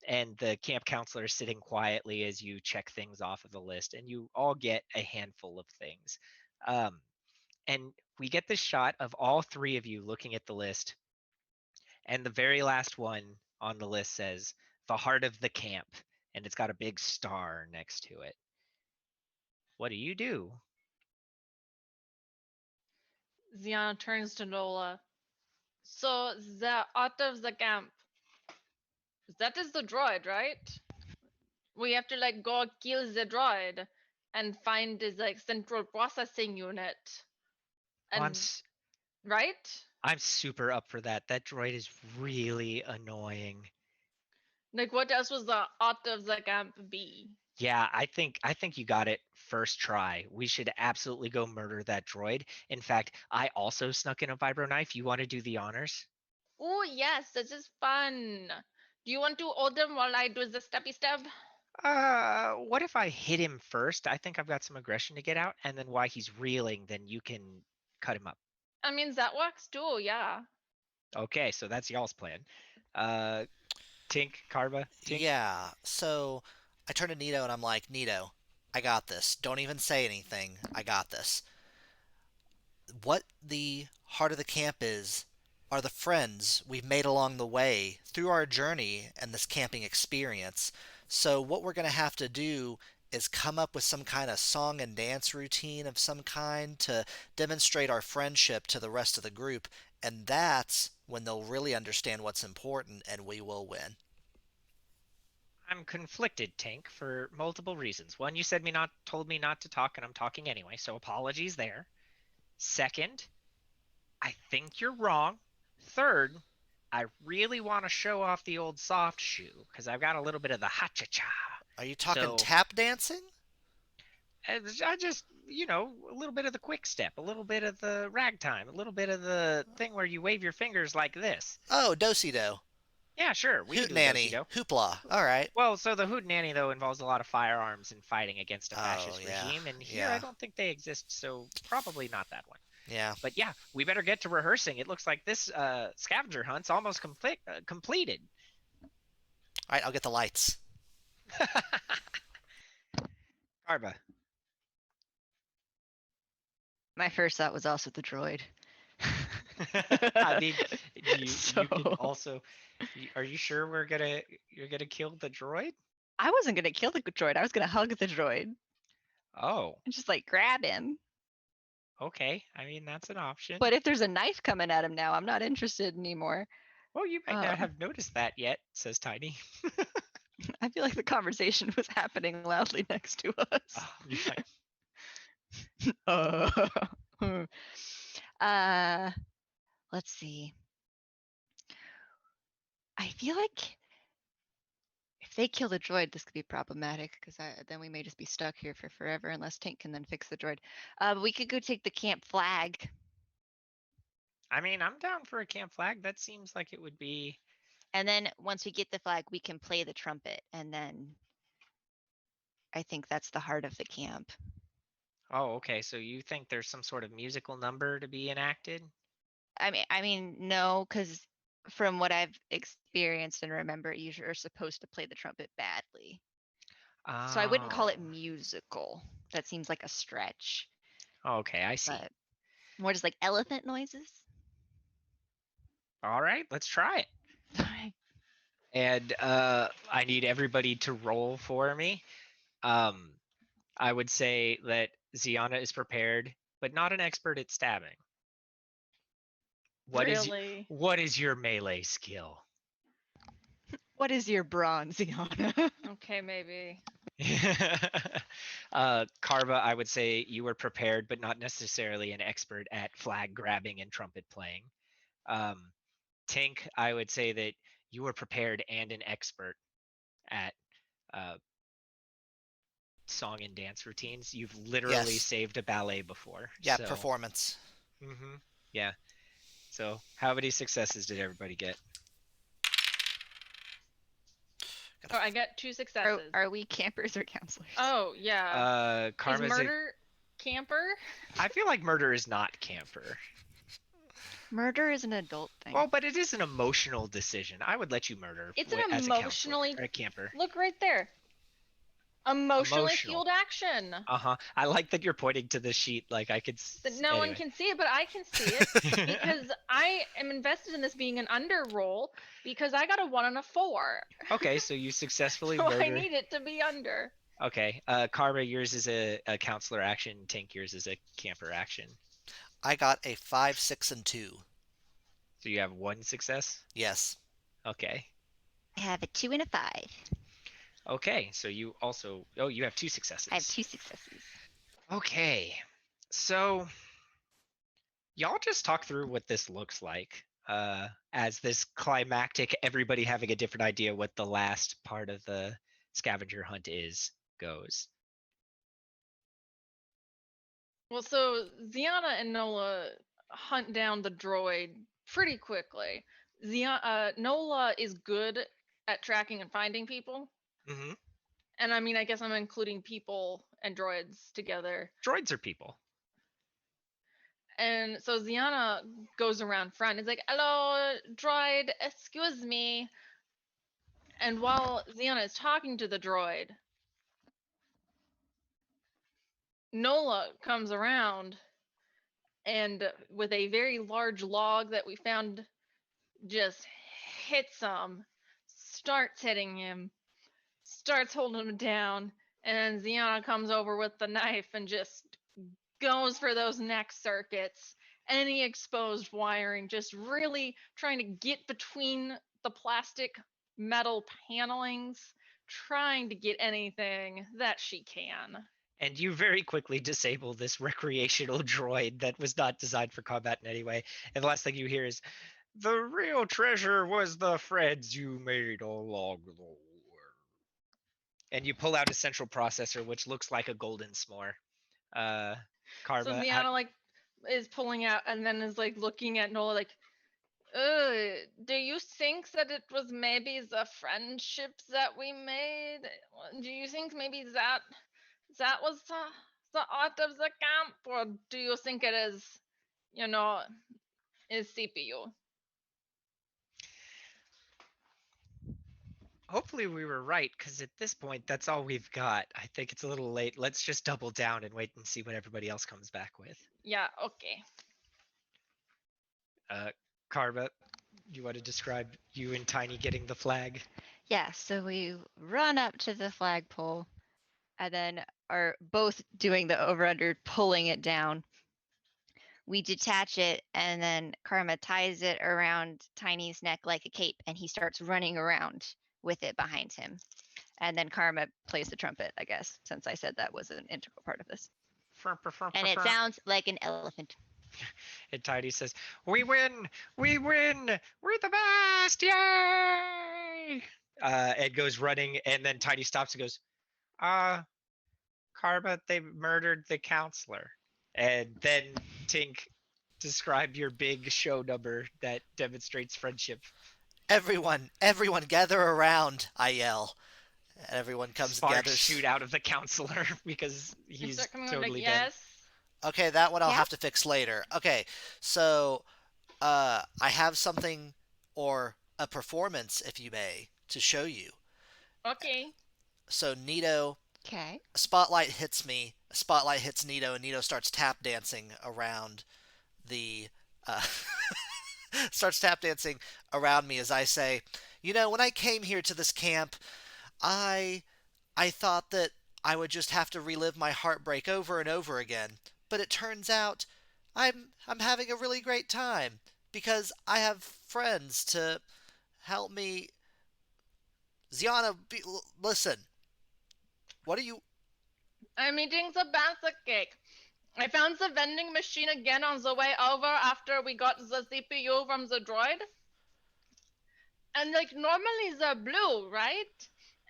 and the camp counselor is sitting quietly as you check things off of the list, and you all get a handful of things. um, and we get this shot of all three of you looking at the list, and the very last one on the list says the heart of the camp, and it's got a big star next to it. What do you do? Ziana turns to Nola. So the out of the camp. That is the droid, right? We have to like go kill the droid and find his like central processing unit. Oh, And right? I'm super up for that. That droid is really annoying. Like what else was the out of the camp be? Yeah, I think you got it first try. We should absolutely go murder that droid. In fact, I also snuck in a vibro knife. You want to do the honors? Oh yes, this is fun. Do you want to hold them while I do the steppy step? What if I hit him first? I think I've got some aggression to get out, and then while he's reeling, then you can cut him up. I mean that works too, yeah. Okay, so that's y'all's plan. Uh, Tink, Karva, Tink. Yeah, so I turn to Nito and I'm like, Nito, I got this. Don't even say anything. I got this. What the heart of the camp is are the friends we've made along the way through our journey and this camping experience. So, what we're going to have to do is come up with some kind of song and dance routine of some kind to demonstrate our friendship to the rest of the group. And that's when they'll really understand what's important and we will win. I'm conflicted, Tink, for multiple reasons. One, you told me not to talk, and I'm talking anyway, so apologies there. Second, I think you're wrong. Third, I really want to show off the old soft shoe because I've got a little bit of the ha cha cha. Are you talking So tap dancing? I just, a little bit of the quick step, a little bit of the ragtime, a little bit of the thing where you wave your fingers like this. Oh, do-si-do. Yeah, sure, we can Hoot do a do nanny. Hoopla. All right. Well, so the hootenanny though involves a lot of firearms and fighting against a Oh, fascist yeah. regime, and here I Yeah. don't think they exist, so probably not that one. Yeah. But yeah, we better get to rehearsing. It looks like this scavenger hunt's almost completed. All right, I'll get the lights. Arba. My first thought was also the droid. I mean, So- you can also. Are you sure you're gonna kill the droid? I wasn't gonna kill the droid. I was gonna hug the droid Oh, and just like grab him. okay. I mean, that's an option. But if there's a knife coming at him now, I'm not interested anymore. Well, you might not have noticed that yet, says Tiny. I feel like the conversation was happening loudly next to us. Oh, you're fine. Let's see. I feel like if they kill the droid, this could be problematic because then we may just be stuck here for forever unless Tink can then fix the droid. But we could go take the camp flag. I mean, I'm down for a camp flag. That seems like it would be. And then once we get the flag, we can play the trumpet. And then I think that's the heart of the camp. Oh, okay. So you think there's some sort of musical number to be enacted? I mean, no, because from what I've experienced and remember, you are supposed to play the trumpet badly. So I wouldn't call it Oh. musical. That seems like a stretch. Okay, I see. But more just like elephant noises. All right, let's try it. And I need everybody to roll for me. I would say that Ziana is prepared, but not an expert at stabbing. Really? What is your melee skill? What is your bronze, Iana? Okay, maybe. Carva, I would say you were prepared, but not necessarily an expert at flag grabbing and trumpet playing. Tink, I would say that you were prepared and an expert at uh, song and dance routines. You've literally Yes. saved a ballet before. Yeah, So, performance. Yeah. So, how many successes did everybody get? Oh, I got 2 successes. Are we campers or counselors? Oh, yeah. Is Karma's murder camper? I feel like murder is not camper. Murder is an adult thing. Well, but it is an emotional decision. I would let you murder It's an as emotionally a camper. Look right there. Emotionally Emotional. fueled action. I like that you're pointing to the sheet like I could That no one can see it, but I can see it because I am invested in this being an under roll because I got a 1 and a 4. Okay, so you successfully So murder. I need it to be under. Okay, Karma, yours is a counselor action. Tink, yours is a camper action. I got a 5, 6, and 2. So you have 1 success? Yes. Okay. I have a 2 and a 5. Okay, so you also you have 2 successes. I have 2 successes. Okay. So y'all just talk through what this looks like. As this climactic, everybody having a different idea what the last part of the scavenger hunt goes. Well, so Ziana and Nola hunt down the droid pretty quickly. Nola is good at tracking and finding people. Mm-hmm. And I mean, I guess I'm including people and droids together. Droids are people. And so Ziana goes around front. It's like, hello, droid, excuse me. And while Ziana is talking to the droid, Nola comes around and with a very large log that we found just hits him, starts hitting him, starts holding him down, and Ziana comes over with the knife and just goes for those neck circuits, any exposed wiring, just really trying to get between the plastic metal panelings, trying to get anything that she can. And you very quickly disable this recreational droid that was not designed for combat in any way. And the last thing you hear is, the real treasure was the friends you made along the way. And you pull out a central processor, which looks like a golden s'more. Karma. So Ziana like is pulling out and then is like looking at Nola like, do you think that it was maybe the friendships that we made? Do you think maybe that was the art of the camp, or do you think it is, is CPU? Hopefully we were right, because at this point, that's all we've got. I think it's a little late. Let's just double down and wait and see what everybody else comes back with. Yeah, okay. Karma, you want to describe you and Tiny getting the flag? Yeah, so we run up to the flagpole and then are both doing the over-under, pulling it down. We detach it, and then Karma ties it around Tiny's neck like a cape, and he starts running around with it behind him. And then Karma plays the trumpet, I guess, since I said that was an integral part of this. And it sounds like an elephant. And Tiny says, "We win! We win! We're the best! Yay!" and goes running, and then Tiny stops and goes, uh, Karma, they murdered the counselor. And then Tink, describe your big show number that demonstrates friendship. Everyone, gather around! I yell, and everyone comes and Sparks shoot gathers. out of the counselor because I he's start coming over like, totally dead. yes. Okay, that one I'll Yeah. have to fix later. Okay, so I have something or a performance, if you may, to show you. Okay. So Nito, Okay. a spotlight hits me. A spotlight hits Nito, and Nito starts tap dancing around the. Uh, starts tap dancing around me as I say, when I came here to this camp, I I thought that I would just have to relive my heartbreak over and over again. But it turns out I'm having a really great time because I have friends to help me. Ziana, listen. What are you? I'm eating the bansa cake. I found the vending machine again on the way over after we got the CPU from the droid. And like normally they're blue, right?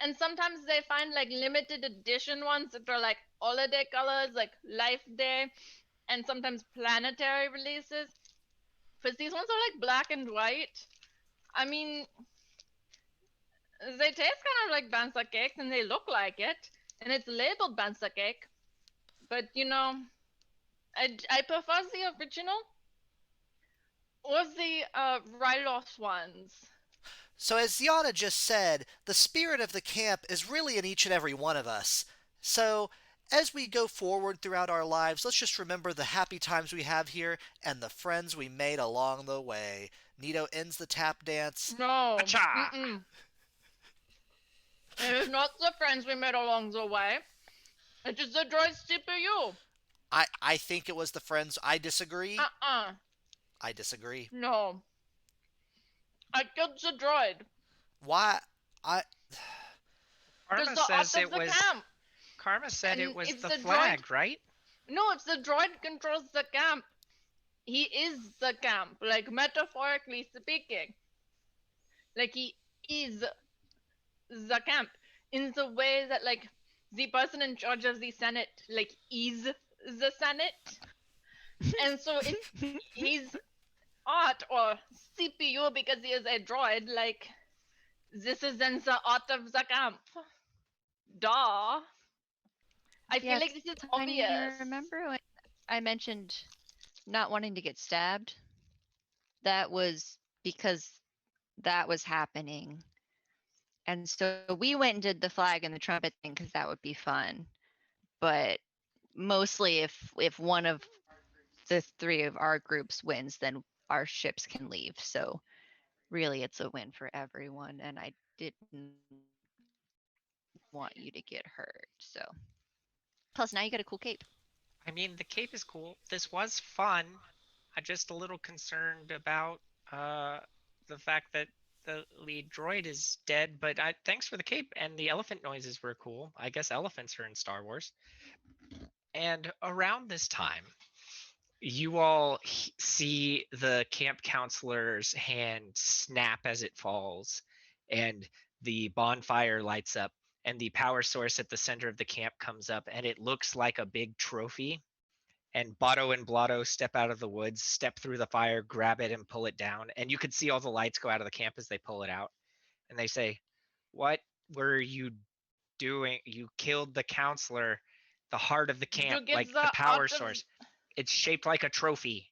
And sometimes they find like limited edition ones that are like holiday colors, like Life Day, and sometimes planetary releases. But these ones are like black and white. I mean, they taste kind of like bansa cake and they look like it. And it's labeled bansa cake. But I prefer the original or the Rylos ones. So, as Ziana just said, the spirit of the camp is really in each and every one of us. So, as we go forward throughout our lives, let's just remember the happy times we have here and the friends we made along the way. Nito ends the tap dance. No. Acha! Mm-mm. It is not the friends we made along the way. It is the droid's CPU. I think it was the friends. I disagree. Uh-uh. I disagree. No. I killed the droid. Why? I. There's Karma the says art of it the was. camp. Karma said it And was if the the droid... flag, right? No, if the droid controls the camp, he is the camp. Like, metaphorically speaking. Like, he is the camp. In the way that, like, the person in charge of the Senate, like, is the Senate. And so if he's art or CPU because he is a droid, like, this is then the art of the camp. Duh. I feel Yeah, like this is Tiny, obvious. remember when I mentioned not wanting to get stabbed? That was because that was happening. And so we went and did the flag and the trumpet thing because that would be fun. But mostly if one of the three of our groups wins, then our ships can leave. So really it's a win for everyone. And I didn't want you to get hurt. So plus now you got a cool cape. I mean, the cape is cool. This was fun. I'm just a little concerned about uh, the fact that the lead droid is dead, but thanks for the cape, and the elephant noises were cool. I guess elephants are in Star Wars. And around this time, you all see the camp counselor's hand snap as it falls, and the bonfire lights up, and the power source at the center of the camp comes up, and it looks like a big trophy. And Botto and Blotto step out of the woods, step through the fire, grab it, and pull it down. And you can see all the lights go out of the camp as they pull it out. And they say, "What were you doing? You killed the counselor, the heart of the camp, You get like the the power art of... source. It's shaped like a trophy.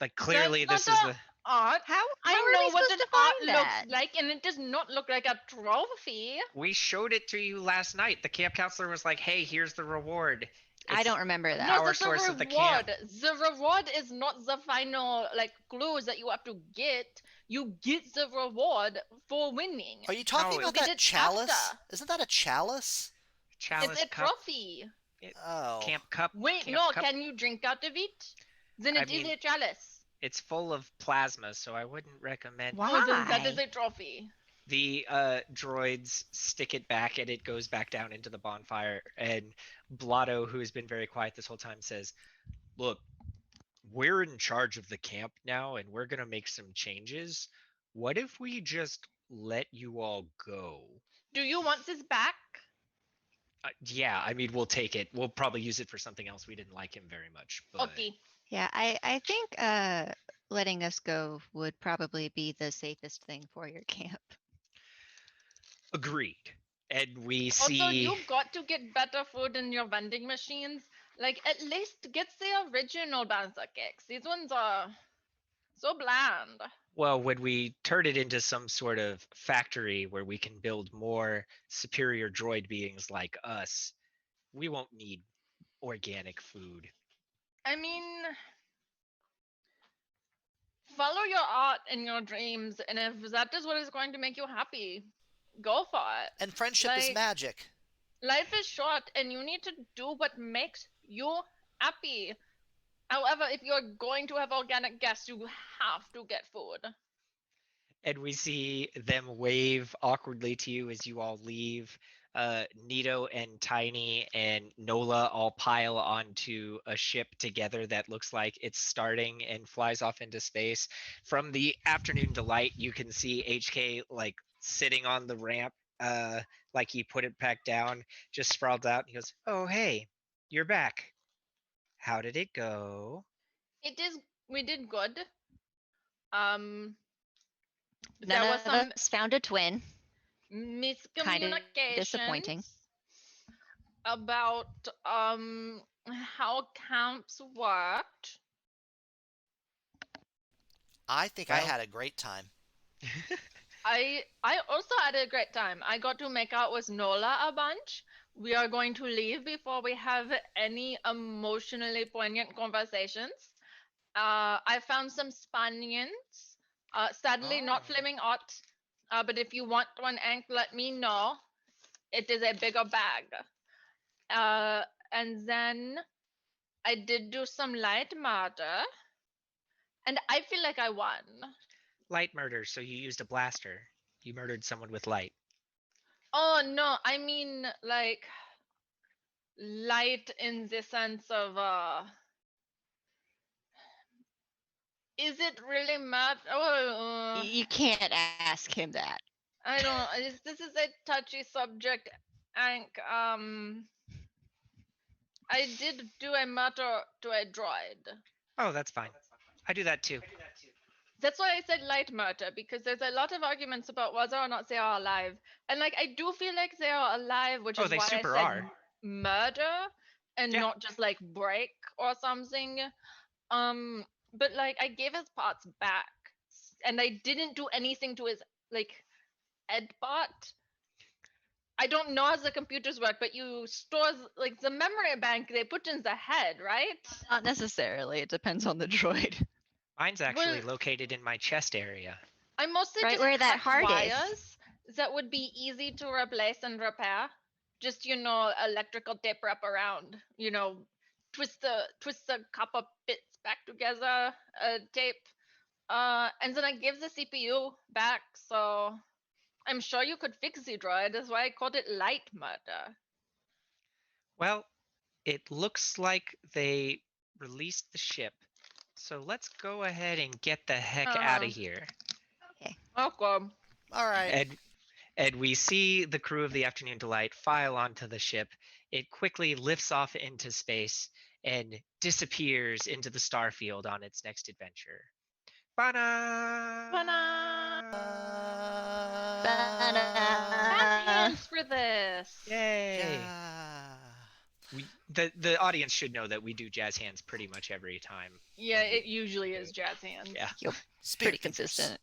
Like That's clearly not this is a the art. How I are know we what supposed an to art find looks that? like, and it does not look like a trophy. we showed it to you last night. The camp counselor was like, "Hey, here's the reward. I It's don't remember the that. No, power that's a source of the camp." reward. The reward is not the final like clues that you have to get. You get the reward for winning. Are you talking No, You about get that it chalice? after. Isn't that a chalice? It's chalice a cup, trophy. it, Oh. camp cup, Wait, camp no, cup. can you drink out of it? Then I it is mean, a chalice. it's full of plasma, so I wouldn't recommend. Oh, then that is Why? a trophy. The droids stick it back, and it goes back down into the bonfire. And Blotto, who has been very quiet this whole time, says, "Look, we're in charge of the camp now, and we're gonna make some changes. What if we just let you all go. Do you want this back? Yeah, I mean, we'll take it. We'll probably use it for something else. We didn't like him very much, but Okay. Yeah, I think letting us go would probably be the safest thing for your camp. agreed. And we Also, see. you got to get better food in your vending machines. Like, at least get the original bouncer cakes. These ones are so bland. Well, when we turn it into some sort of factory where we can build more superior droid beings like us, we won't need organic food. I mean, follow your art and your dreams, and if that is what is going to make you happy, go for it. And friendship is Like, magic. life is short, and you need to do what makes you happy. However, if you're going to have organic guests, you have to get food. And we see them wave awkwardly to you as you all leave. Nito and Tiny and Nola all pile onto a ship together that looks like it's starting and flies off into space. From the Afternoon Delight, you can see HK like sitting on the ramp, like he put it back down, just sprawled out. He goes, "Oh, hey, you're back. How did it go?" We did good. Um, None there was of some us found a twin. Kind of disappointing. miscommunications about how camps worked. I think I Well, had a great time. I also had a great time. I got to make out with Nola a bunch. We are going to leave before we have any emotionally poignant conversations. I found some Spaniards. Sadly, not Oh. flaming hot. But if you want one, Ank, let me know. It is a bigger bag. And then I did do some light murder, and I feel like I won. Light murder, so you used a blaster. You murdered someone with light. Oh no, I mean like light in the sense of is it really murder? Oh, You can't ask him that. I don't. This is a touchy subject, Ank. I did do a murder to a droid. Oh, that's fine. I do that too. That's why I said light murder, because there's a lot of arguments about whether or not they are alive. And like I do feel like they are alive, which Oh, is they why I super said are. murder and Yeah. not just like break or something. But like I gave his parts back and I didn't do anything to his like head part. I don't know how the computers work, but you store like the memory bank they put in the head, right? Not necessarily. It depends on the droid. Mine's actually Well, located in my chest area. I mostly Right just where that hacked heart is. wires that would be easy to replace and repair. Just electrical tape wrap around. Twist the copper bits back together, tape. And then I give the CPU back. So I'm sure you could fix the droid. That's why I called it light murder. Well, it looks like they released the ship. So let's go ahead and get the heck out of here. Okay. Okay. All right. And we see the crew of the Afternoon Delight file onto the ship. It quickly lifts off into space and disappears into the starfield on its next adventure. Ba-da! Jazz hands for this. Yay! Yeah. The audience should know that we do jazz hands pretty much every time. Yeah, it usually is jazz hands. Yeah. Yep. Spirit Pretty thinkers. consistent.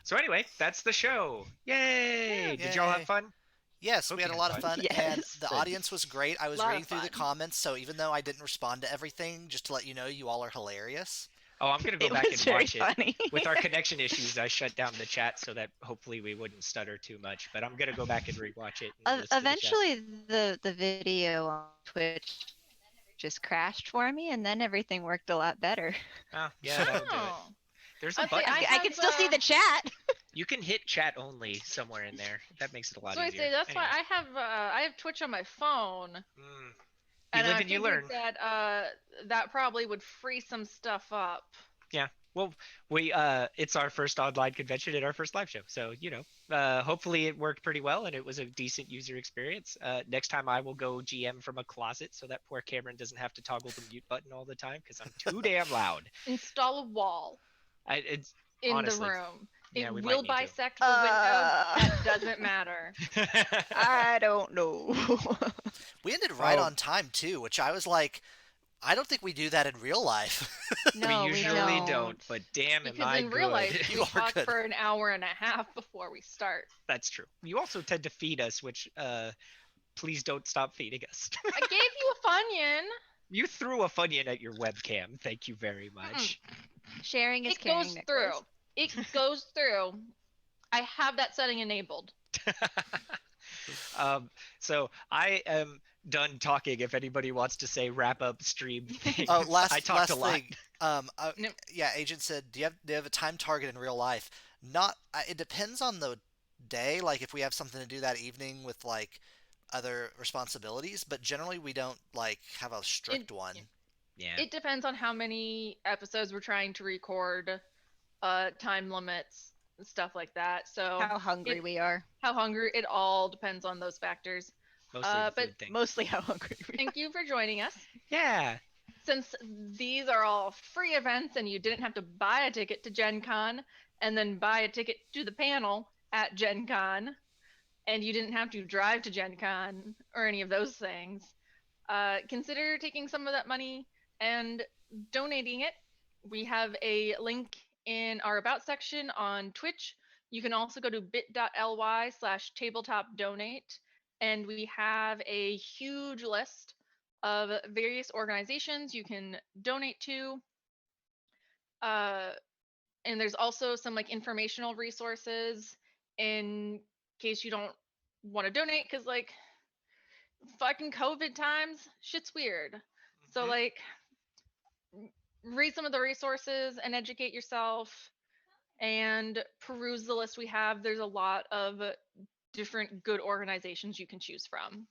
So anyway, that's the show. Yay! Did y'all have Yay. fun? Yes, Hope we you had a had lot of fun. fun, and Yes. the audience was great. I was Lot of reading through the fun. comments, so even though I didn't respond to everything, just to let you know, you all are hilarious. Oh, I'm gonna go It back was and very watch it. funny. With our connection issues, I shut down the chat so that hopefully we wouldn't stutter too much. But I'm gonna go back and rewatch it and listen to the chat. Eventually, the video on Twitch just crashed for me, and then everything worked a lot better. Oh, yeah, that'll do it. Oh. There's a Okay, button. I can still see the chat. You can hit chat only somewhere in there. That makes it a lot So I easier. say that's Anyway. why I have Twitch on my phone. You And live I and you figured learn. that that probably would free some stuff up. Yeah. Well, we it's our first online convention and our first live show. So, hopefully it worked pretty well and it was a decent user experience. Next time I will go GM from a closet so that poor Cameron doesn't have to toggle the mute button all the time because I'm too damn loud. Install a wall It's in the honestly, room. yeah, It we might will need to. bisect the windows. That Uh, doesn't matter. I don't know. We ended right Oh, on time too, which I was like, I don't think we do that in real life. we No, we usually No, don't, don't. but damn, am because I in real good. life You we are talk good. for an hour and a half before we start. That's true. You also tend to feed us, which please don't stop feeding us. I gave you a Funyun. You threw a Funyun at your webcam. Thank you very Mm-mm. much. Sharing is It caring, goes through. Nicholas. It goes through. I have that setting enabled. um, so I am done talking. If anybody wants to say wrap up stream Oh, things, I last talked a last lot. thing. No, Yeah, Agent said, do you have a time target in real life? Not. It depends on the day. Like if we have something to do that evening with like other responsibilities, but generally we don't like have a it strict one. Yeah, it depends on how many episodes we're trying to record, time limits, stuff like that. So How hungry it we are. how hungry, it all depends on those factors. mostly the But food thing. Mostly how hungry we are. thank you for joining us. Yeah. Since these are all free events and you didn't have to buy a ticket to Gen Con and then buy a ticket to the panel at Gen Con, and you didn't have to drive to Gen Con or any of those things, consider taking some of that money and donating it. We have a link in our About section on Twitch. You can also go to bit.ly/tabletop donate, and we have a huge list of various organizations you can donate to. Uh, and there's also some like informational resources in case you don't want to donate because like fucking COVID times, shit's weird. So Mhm. like read some of the resources and educate yourself and peruse the list we have. There's a lot of different good organizations you can choose from.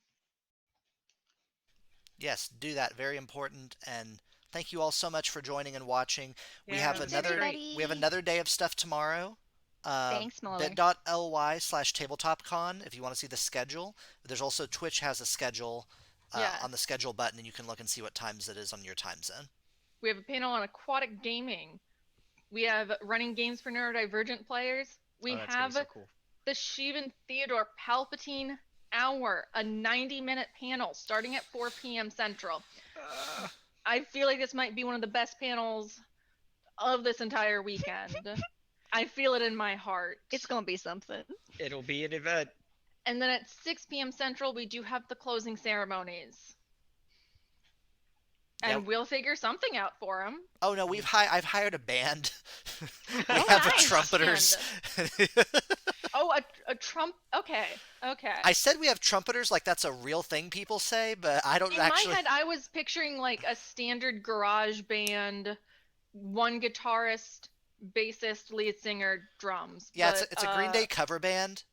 Yes, do that. Very important. And thank you all so much for joining and watching. We Yeah, have Thanks, this was another great. we have everybody. another day of stuff tomorrow. Thanks, Mueller. bit.ly/tabletopcon if you want to see the schedule. There's also Twitch has a schedule Yes. on the schedule button, and you can look and see what times it is on your time zone. We have a panel on aquatic gaming. We have running games for neurodivergent players. Oh, We that's gonna be have so cool. the Sheevan Theodore Palpatine Hour, a 90-minute panel starting at 4 p.m. Central. Uh, I feel like this might be one of the best panels of this entire weekend. I feel it in my heart. It's gonna be something. it'll be an event. And then at 6 p.m. Central, we do have the closing ceremonies. Yeah. And we'll figure something out for them. Oh no, I've hired a band. We Oh, have a nice. trumpeters. Oh, a trump. Okay. Okay. I said we have trumpeters like that's a real thing people say, but I don't In actually. my head, I was picturing like a standard garage band, one guitarist, bassist, lead singer, drums. Yeah, But it's a Green Day cover band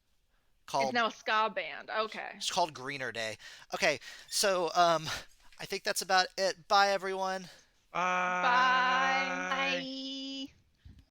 it's called now a ska band. Okay. it's called Greener Day. Okay, so I think that's about it. Bye everyone. Bye. Bye. Bye.